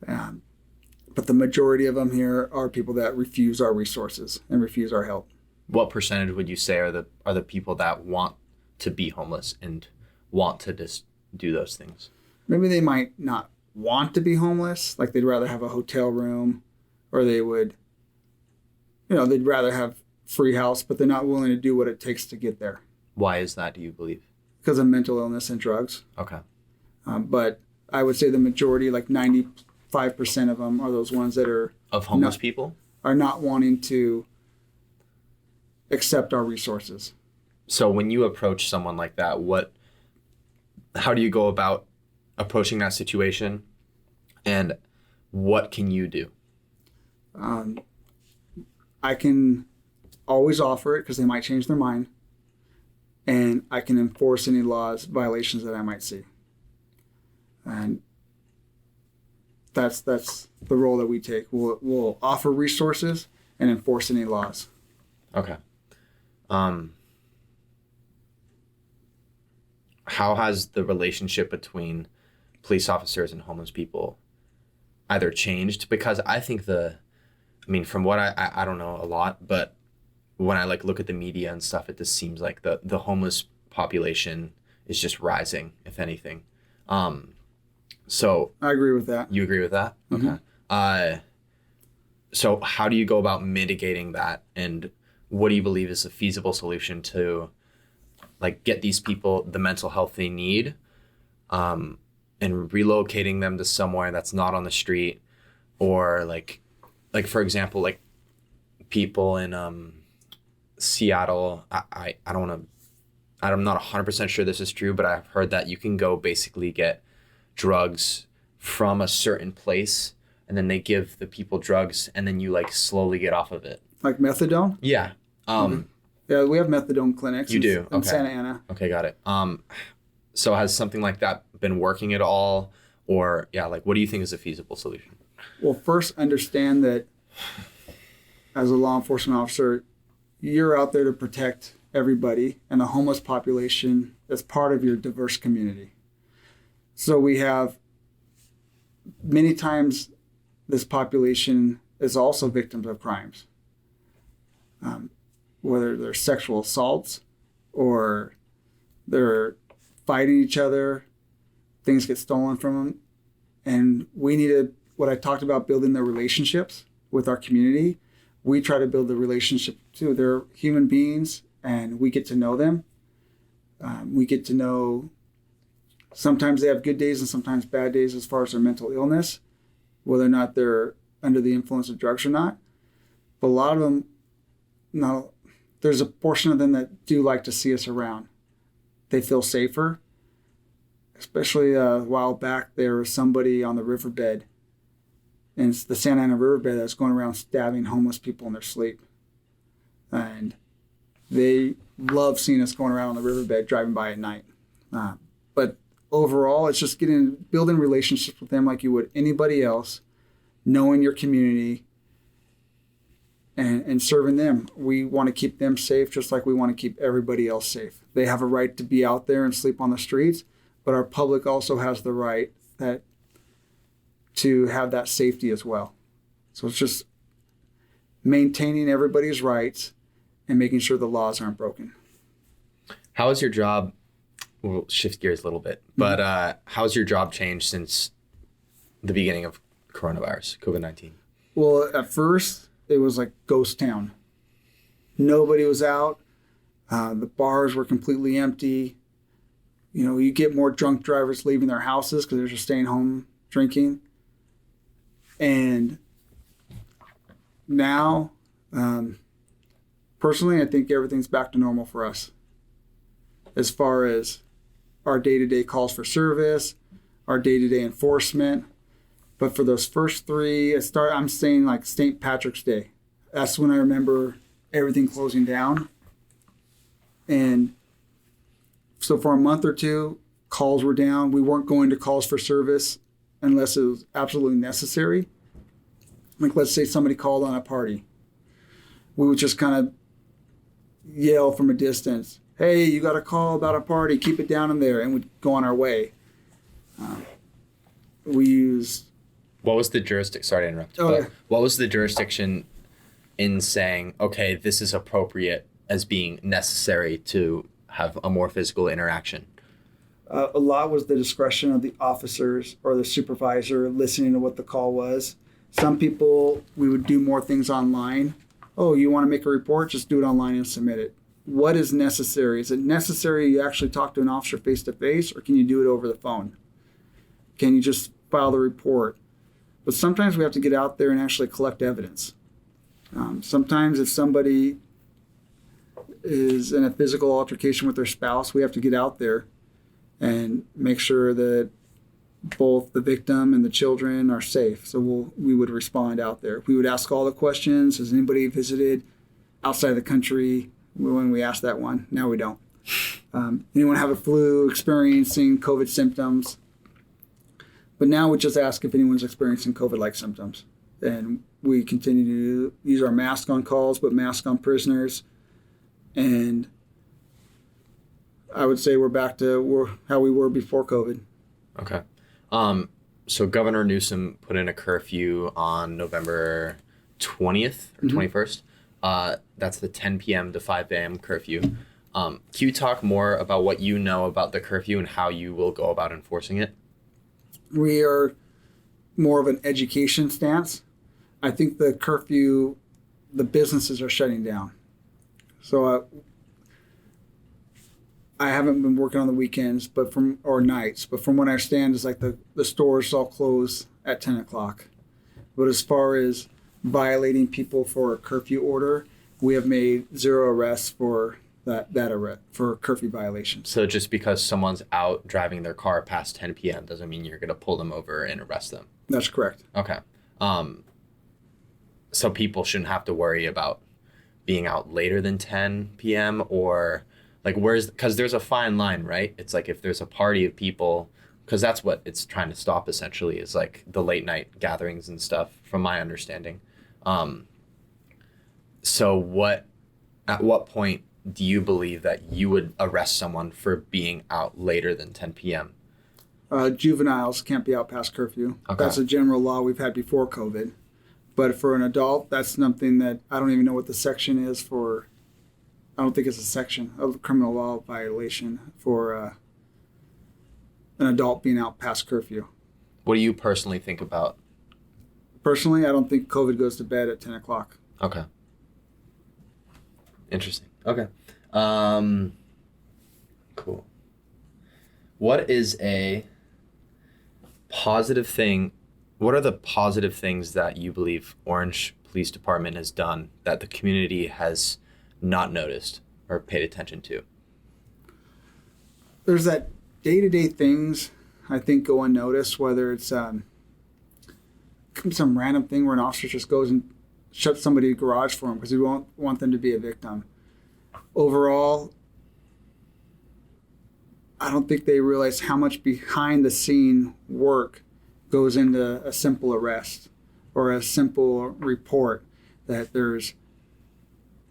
But the majority of them here are people that refuse our resources and refuse our help. What percentage would you say are the people that want to be homeless and want to just do those things? Maybe they might not want to be homeless, like they'd rather have a hotel room, or they would, they'd rather have free house, but they're not willing to do what it takes to get there. Why is that, do you believe? Because of mental illness and drugs. Okay. But I would say the majority, like 95% of them, are those ones that are Of homeless people? Are not wanting to accept our resources. So when you approach someone like that, how do you go about approaching that situation, and what can you do? I can always offer it because they might change their mind, and I can enforce any violations that I might see. And that's the role that we take. We'll offer resources and enforce any laws. Okay. How has the relationship between police officers and homeless people either changed? Because I think from what I don't know a lot, but when I look at the media and stuff, it just seems like the homeless population is just rising, if anything. So I agree with that. You agree with that? Mm-hmm. Okay. So how do you go about mitigating that, and what do you believe is a feasible solution to get these people the mental health they need, and relocating them to somewhere that's not on the street, or for example, people in Seattle, I'm not 100% sure this is true, but I've heard that you can go basically get drugs from a certain place, and then they give the people drugs, and then you slowly get off of it. Like methadone? Yeah. Yeah, we have methadone clinics. You do? In Okay. Santa Ana. Okay, got it. So has something like that been working at all? Or what do you think is a feasible solution? Well, first understand that as a law enforcement officer, you're out there to protect everybody, and the homeless population is part of your diverse community. So we have many times this population is also victims of crimes. Whether they're sexual assaults or they're fighting each other, things get stolen from them. And we need to, what I talked about, building the relationships with our community. We try to build the relationship too. They're human beings, and we get to know them. We get to know, sometimes they have good days and sometimes bad days as far as their mental illness, whether or not they're under the influence of drugs or not. But a lot of them, there's a portion of them that do like to see us around. They feel safer. Especially a while back, there was somebody on the riverbed, and it's the Santa Ana riverbed, that's going around stabbing homeless people in their sleep. And they love seeing us going around on the riverbed, driving by at night. But overall, it's just building relationships with them like you would anybody else, knowing your community, and serving them. We want to keep them safe just like we want to keep everybody else safe. They have a right to be out there and sleep on the streets, but our public also has the right to have that safety as well. So it's just maintaining everybody's rights and making sure the laws aren't broken. How has your job, we'll shift gears a little bit, but how's your job changed since the beginning of coronavirus, COVID-19? Well, at first, it was like ghost town. Nobody was out. The bars were completely empty. You get more drunk drivers leaving their houses because they're just staying home drinking. And now, personally, I think everything's back to normal for us as far as our day-to-day calls for service, our day-to-day enforcement. But for those first three, I'm saying like St. Patrick's Day. That's when I remember everything closing down. And so for a month or two, calls were down. We weren't going to calls for service unless it was absolutely necessary. Like, let's say somebody called on a party. We would just kind of yell from a distance, "Hey, you got a call about a party, keep it down in there," and we'd go on our way. We used... What was the jurisdiction? Sorry to interrupt. Oh, but yeah. What was the jurisdiction in saying, okay, this is appropriate as being necessary to have a more physical interaction? A lot was the discretion of the officers or the supervisor listening to what the call was. Some people, we would do more things online. Oh, you want to make a report? Just do it online and submit it. What is necessary? Is it necessary you actually talk to an officer face to face, or can you do it over the phone? Can you just file the report? But sometimes we have to get out there and actually collect evidence. Sometimes if somebody is in a physical altercation with their spouse, we have to get out there and make sure that both the victim and the children are safe. So we would respond out there. We would ask all the questions. Has anybody visited outside of the country? When we asked that one, now we don't. Anyone have a flu, experiencing COVID symptoms? But now we just ask if anyone's experiencing COVID-like symptoms. And we continue to use our mask on calls, but mask on prisoners. And I would say we're back to how we were before COVID. Okay. So Governor Newsom put in a curfew on November 20th or 21st. That's the 10 p.m. to 5 a.m. curfew. Can you talk more about what you know about the curfew and how you will go about enforcing it? We are more of an education stance. I think the curfew, the businesses are shutting down. So I haven't been working on the weekends, or nights, but from what I understand, it's like the stores all close at 10 o'clock. But as far as violating people for a curfew order, we have made 0 arrests for that arrest for curfew violations. So just because someone's out driving their car past 10 p.m. doesn't mean you're going to pull them over and arrest them. That's correct. Okay. So people shouldn't have to worry about being out later than 10 p.m. or like because there's a fine line, right? It's like if there's a party of people, because that's what it's trying to stop essentially, is like the late night gatherings and stuff, from my understanding. So at what point do you believe that you would arrest someone for being out later than 10 p.m.? Juveniles can't be out past curfew. Okay. That's a general law we've had before COVID. But for an adult, that's something that I don't even know what the section is for. I don't think it's a section of criminal law violation for an adult being out past curfew. What do you personally think about? Personally, I don't think COVID goes to bed at 10 o'clock. Okay. Interesting. Okay. Cool. What is a positive thing? What are the positive things that you believe Orange Police Department has done that the community has not noticed or paid attention to? There's that day-to-day things I think go unnoticed, whether it's some random thing where an officer just goes and shuts somebody's garage for them because we won't want them to be a victim. Overall, I don't think they realize how much behind the scene work goes into a simple arrest or a simple report. That there's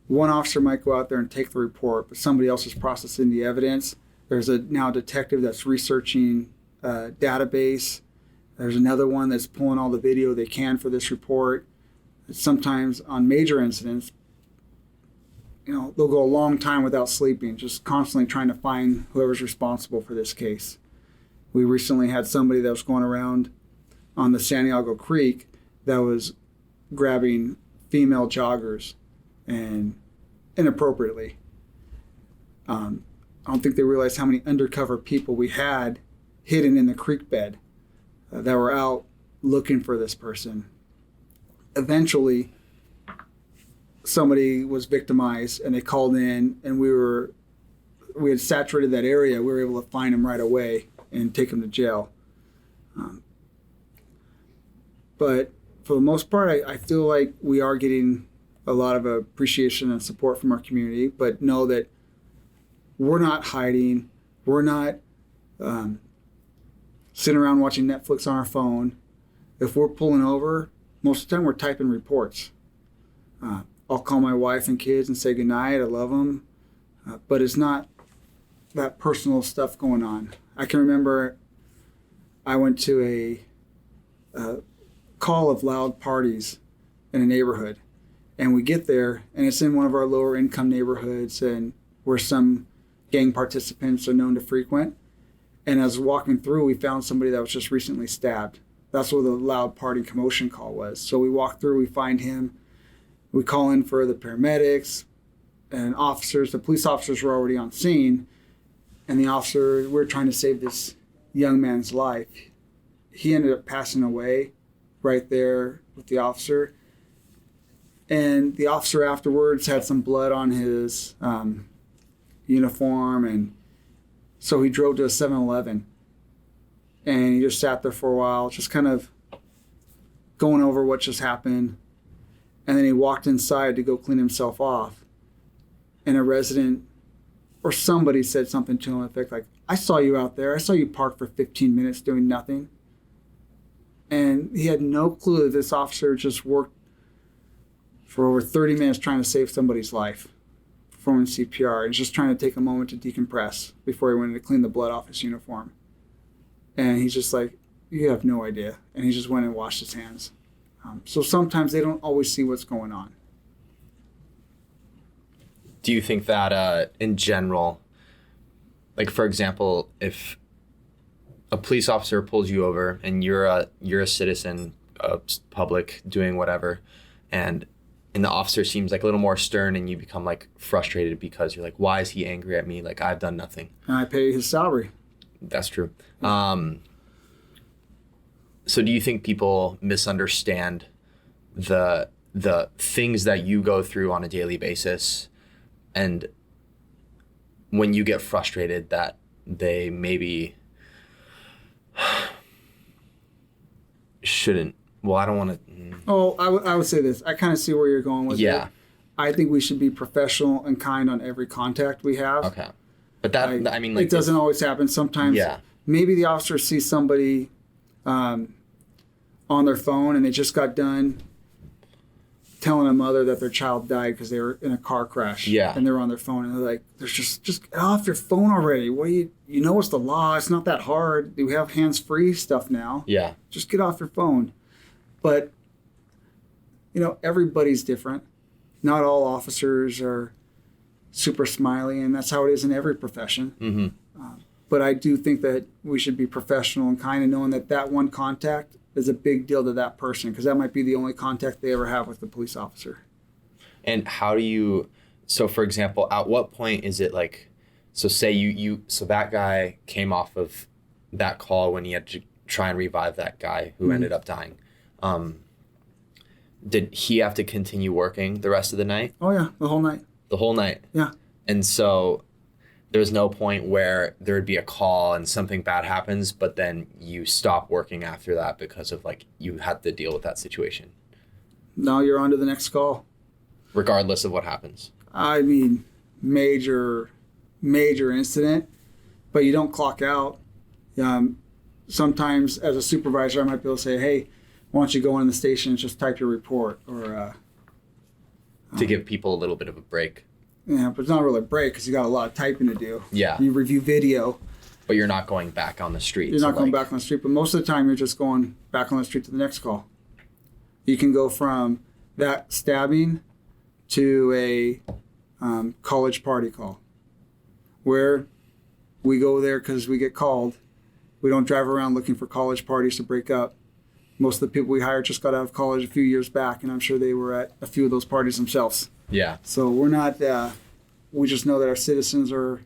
one officer might go out there and take the report, but somebody else is processing the evidence. There's now a detective that's researching a database. There's another one that's pulling all the video they can for this report. Sometimes on major incidents, they'll go a long time without sleeping, just constantly trying to find whoever's responsible for this case. We recently had somebody that was going around on the Santiago Creek that was grabbing female joggers and inappropriately. I don't think they realized how many undercover people we had hidden in the creek bed that were out looking for this person. Eventually, somebody was victimized and they called in, and we had saturated that area. We were able to find him right away and take him to jail. But for the most part, I feel like we are getting a lot of appreciation and support from our community, but know that we're not hiding. We're not sitting around watching Netflix on our phone. If we're pulling over, most of the time we're typing reports. I'll call my wife and kids and say goodnight. I love them. But it's not that personal stuff going on. I can remember I went to a call of loud parties in a neighborhood. And we get there, and it's in one of our lower income neighborhoods, and where some gang participants are known to frequent. And as walking through, we found somebody that was just recently stabbed. That's where the loud party commotion call was. So we walk through, we find him, we call in for the paramedics and officers. The police officers were already on scene, and the officer, we're trying to save this young man's life. He ended up passing away right there with the officer. And the officer afterwards had some blood on his uniform, and so he drove to a 7-Eleven, and he just sat there for a while, just kind of going over what just happened. And then he walked inside to go clean himself off, and a resident or somebody said something to him, in fact, like, "I saw you out there. I saw you parked for 15 minutes doing nothing." And he had no clue that this officer just worked for over 30 minutes trying to save somebody's life, performing CPR, and just trying to take a moment to decompress before he went to clean the blood off his uniform. And he's just like, "You have no idea." And he just went and washed his hands. So sometimes they don't always see what's going on. Do you think that in general, like for example, if a police officer pulls you over and you're a citizen of public doing whatever, and the officer seems like a little more stern, and you become like frustrated because you're like, why is he angry at me? Like, I've done nothing. And I pay his salary. That's true. So do you think people misunderstand the things that you go through on a daily basis, and when you get frustrated that they maybe shouldn't? Well, I don't want to. Oh, I would say this. I kind of see where you're going with it. Yeah. I think we should be professional and kind on every contact we have. Okay. But that, I mean, like, it doesn't always happen. Sometimes Yeah. maybe the officer sees somebody on their phone, and they just got done telling a mother that their child died because they were in a car crash. Yeah. And they're on their phone, and they're like, "There's just get off your phone already. What you know it's the law. It's not that hard. We have hands-free stuff now. Yeah. Just get off your phone." But everybody's different. Not all officers are super smiley, and that's how it is in every profession. Mm-hmm. But I do think that we should be professional and kind of knowing that one contact is a big deal to that person, because that might be the only contact they ever have with the police officer. And how do you, so for example, at what point is it like, so say so that guy came off of that call when he had to try and revive that guy who ended up dying. Did he have to continue working the rest of the night? Oh yeah, the whole night. The whole night? Yeah. And so there's no point where there would be a call and something bad happens, but then you stop working after that because of like you had to deal with that situation. Now you're on to the next call. Regardless of what happens. I mean, major incident, but you don't clock out. Sometimes as a supervisor, I might be able to say, "Hey, why don't you go in the station and just type your report?" Or to give people a little bit of a break. yeah, but it's not really a break because you got a lot of typing to do. Yeah. You review video. But you're not going back on the street. You're not going back on the street, but most of the time you're just going back on the street to the next call. You can go from that stabbing to a college party call, where we go there because we get called. We don't drive around looking for college parties to break up. Most of the people we hire just got out of college a few years back, and I'm sure they were at a few of those parties themselves. Yeah. So we're not, we just know that our citizens our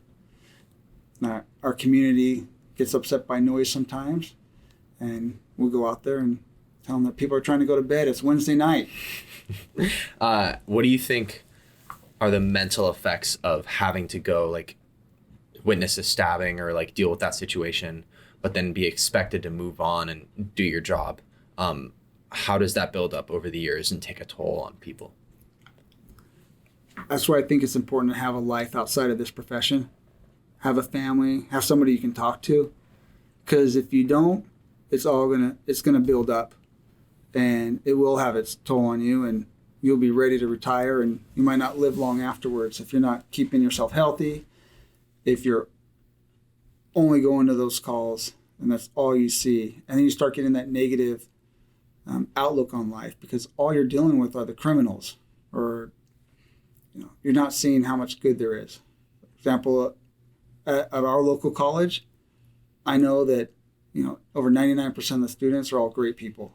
community gets upset by noise sometimes, and we'll go out there and Tell them that people are trying to go to bed. It's Wednesday night. What do you think are the mental effects of having to go like witness a stabbing or like deal with that situation, but then be expected to move on and do your job? How does that build up over the years and take a toll on people? That's why I think it's important to have a life outside of this profession. Have a family, have somebody you can talk to. Because if you don't, it's gonna build up, and it will have its toll on you, and you'll be ready to retire, and you might not live long afterwards if you're not keeping yourself healthy, if you're only going to those calls and that's all you see. And then you start getting that negative outlook on life, because all you're dealing with are the criminals, or you're not seeing how much good there is. For example, at our local college, I know that over 99% of the students are all great people,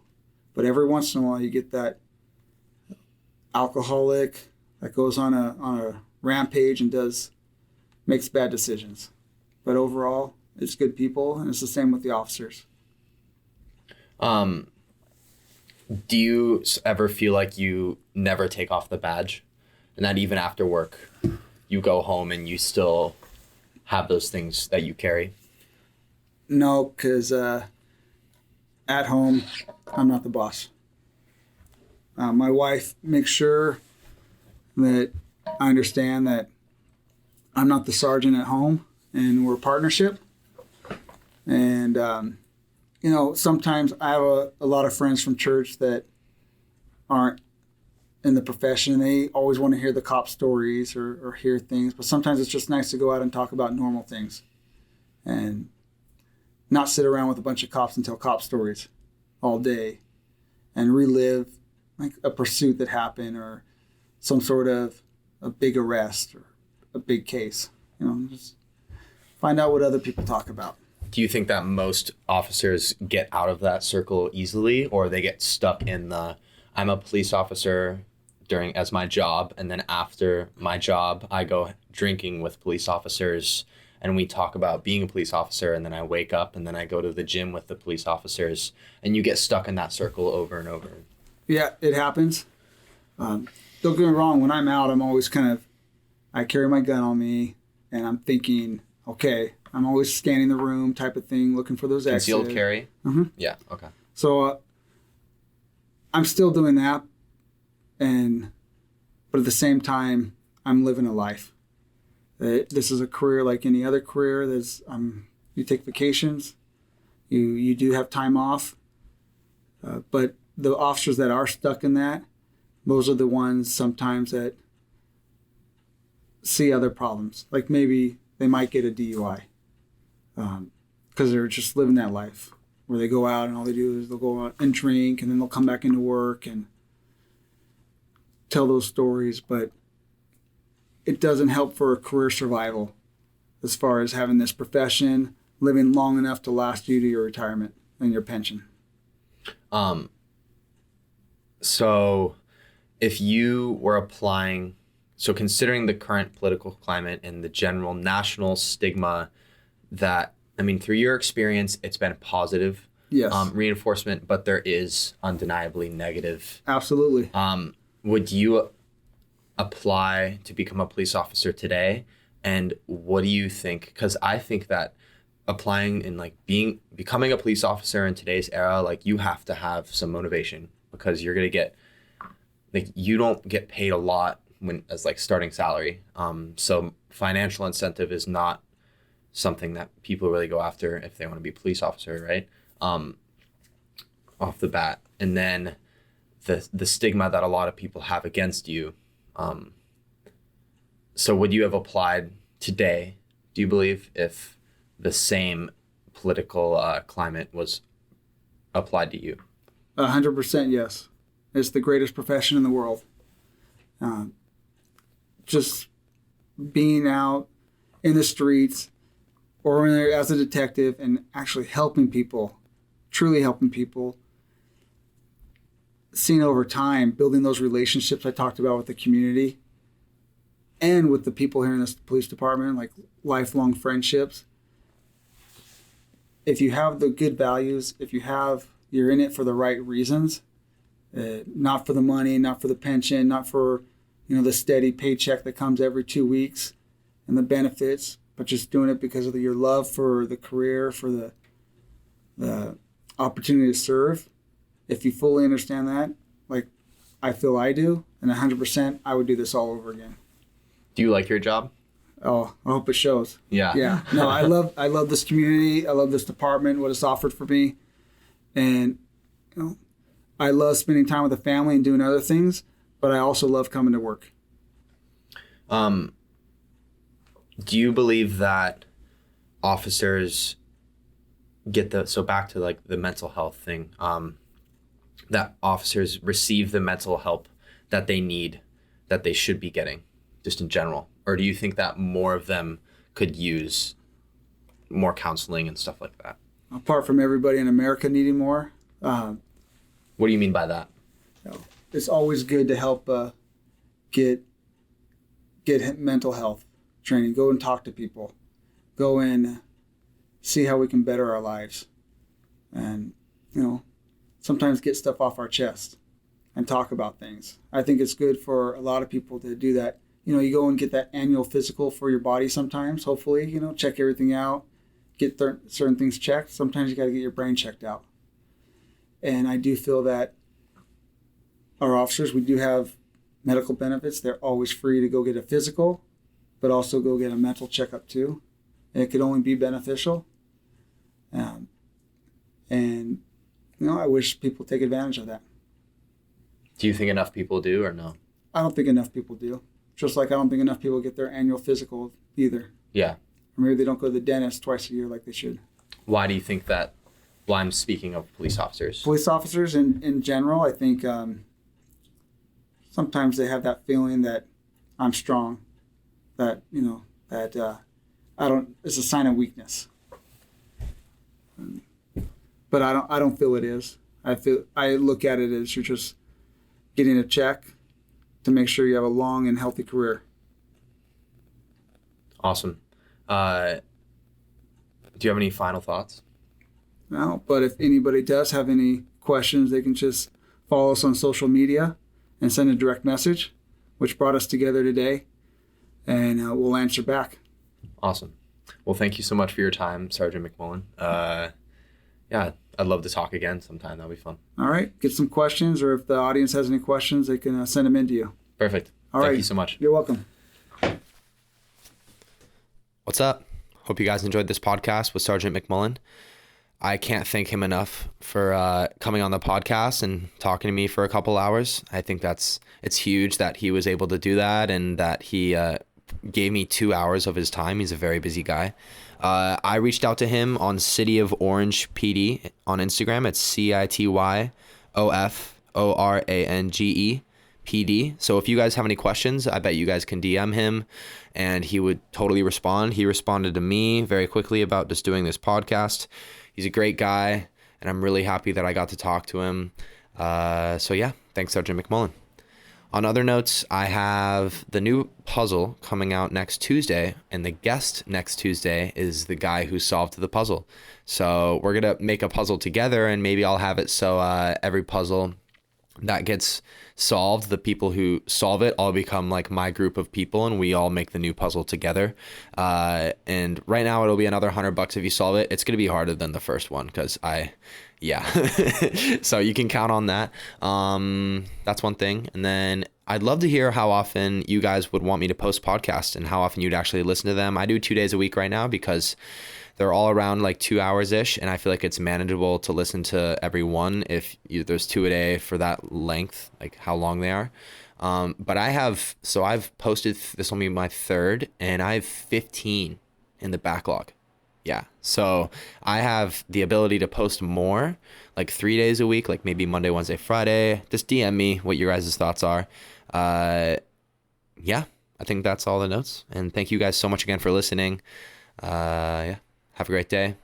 but every once in a while you get that alcoholic that goes on a rampage and makes bad decisions. But overall, it's good people, and it's the same with the officers. Do you ever feel like you never take off the badge, and that even after work, you go home and you still have those things that you carry? No, because at home, I'm not the boss. My wife makes sure that I understand that I'm not the sergeant at home, and we're a partnership. And, sometimes I have a lot of friends from church that aren't in the profession. They always want to hear the cop stories or hear things, but sometimes it's just nice to go out and talk about normal things and not sit around with a bunch of cops and tell cop stories all day and relive like a pursuit that happened or some sort of a big arrest or a big case. Just find out what other people talk about. Do you think that most officers get out of that circle easily, or they get stuck in I'm a police officer as my job, and then after my job, I go drinking with police officers and we talk about being a police officer, and then I wake up and then I go to the gym with the police officers, and you get stuck in that circle over and over? Yeah, it happens. Don't get me wrong, when I'm out, I'm always I carry my gun on me, and I'm thinking, okay, I'm always scanning the room type of thing, looking for those exits. Concealed carry? Mm-hmm. Yeah, okay. So I'm still doing that, but at the same time, I'm living a life. This is a career like any other career. You take vacations, you do have time off, but the officers that are stuck in that, those are the ones sometimes that see other problems. Like maybe they might get a DUI because they're just living that life where they go out and all they do is they'll go out and drink, and then they'll come back into work and tell those stories. But it doesn't help for a career survival as far as having this profession, living long enough to last you to your retirement and your pension. So if you were applying, considering the current political climate and the general national stigma through your experience, it's been positive Yes. Reinforcement, but there is undeniably negative. Absolutely. Would you apply to become a police officer today? And what do you think? Because I think that applying and becoming a police officer in today's era, you have to have some motivation, because you're going to get, you don't get paid a lot as starting salary. So financial incentive is not something that people really go after if they want to be a police officer, right? Off the bat. And then the stigma that a lot of people have against you. So would you have applied today, do you believe, if the same political climate was applied to you? 100% yes. It's the greatest profession in the world. Just being out in the streets or as a detective and actually helping people, truly helping people, seeing over time, building those relationships I talked about with the community and with the people here in this police department, like lifelong friendships. If you have the good values, if you have you're in it for the right reasons, not for the money, not for the pension, not for, the steady paycheck that comes every 2 weeks and the benefits, but just doing it because of your love for the career, for the opportunity to serve. If you fully understand that, like I feel I do, and 100%, I would do this all over again. Do you like your job? Oh, I hope it shows. Yeah. Yeah. No, I love this community. I love this department, what it's offered for me. And, I love spending time with the family and doing other things, but I also love coming to work. Do you believe that officers get so back to like the mental health thing, that officers receive the mental help that they need, that they should be getting just in general? Or do you think that more of them could use more counseling and stuff like that? Apart from everybody in America needing more, What do you mean by that? it's always good to help get mental health training. Go and talk to people. Go and see how we can better our lives. And, sometimes get stuff off our chest and talk about things. I think it's good for a lot of people to do that. You go and get that annual physical for your body sometimes, hopefully, check everything out, get certain things checked. Sometimes you got to get your brain checked out. And I do feel that our officers, we do have medical benefits. They're always free to go get a physical, but also go get a mental checkup too. And it could only be beneficial. I wish people take advantage of that. Do you think enough people do or no? I don't think enough people do. Just like I don't think enough people get their annual physical either. Yeah. Or maybe they don't go to the dentist twice a year like they should. Why do you think that? Well, I'm speaking of police officers. Police officers in general, I think sometimes they have that feeling that I'm strong, that, it's a sign of weakness. But I don't feel it is. I look at it as you're just getting a check to make sure you have a long and healthy career. Awesome. Do you have any final thoughts? No, but if anybody does have any questions, they can just follow us on social media and send a direct message, which brought us together today, and we'll answer back. Awesome. Well, thank you so much for your time, Sergeant McMullen. Yeah, I'd love to talk again sometime. That'll be fun. All right. Get some questions, or if the audience has any questions, they can send them in to you. Perfect. All right. Thank you so much. You're welcome. What's up? Hope you guys enjoyed this podcast with Sergeant McMullen. I can't thank him enough for coming on the podcast and talking to me for a couple hours. I think it's huge that he was able to do that and that he gave me 2 hours of his time. He's a very busy guy. I reached out to him on City of Orange PD on Instagram. It's CITYOFORANGE PD. So if you guys have any questions, I bet you guys can DM him and he would totally respond. He responded to me very quickly about just doing this podcast. He's a great guy, and I'm really happy that I got to talk to him. So yeah, thanks, Sergeant McMullen. On other notes, I have the new puzzle coming out next Tuesday, and the guest next Tuesday is the guy who solved the puzzle. So we're going to make a puzzle together, and maybe I'll have it so every puzzle that gets solved, the people who solve it all become like my group of people, and we all make the new puzzle together. And right now it'll be another $100 if you solve it. It's going to be harder than the first one because so you can count on that. That's one thing. And then I'd love to hear how often you guys would want me to post podcasts and how often you'd actually listen to them. I do 2 days a week right now because they're all around like 2 hours ish, and I feel like it's manageable to listen to every one if there's 2 a day for that length, like how long they are. But I've posted, this will be my third, and I have 15 in the backlog. Yeah. So I have the ability to post more, like 3 days a week, like maybe Monday, Wednesday, Friday. Just DM me what your guys' thoughts are. Yeah, I think that's all the notes. And thank you guys so much again for listening. Yeah. Have a great day.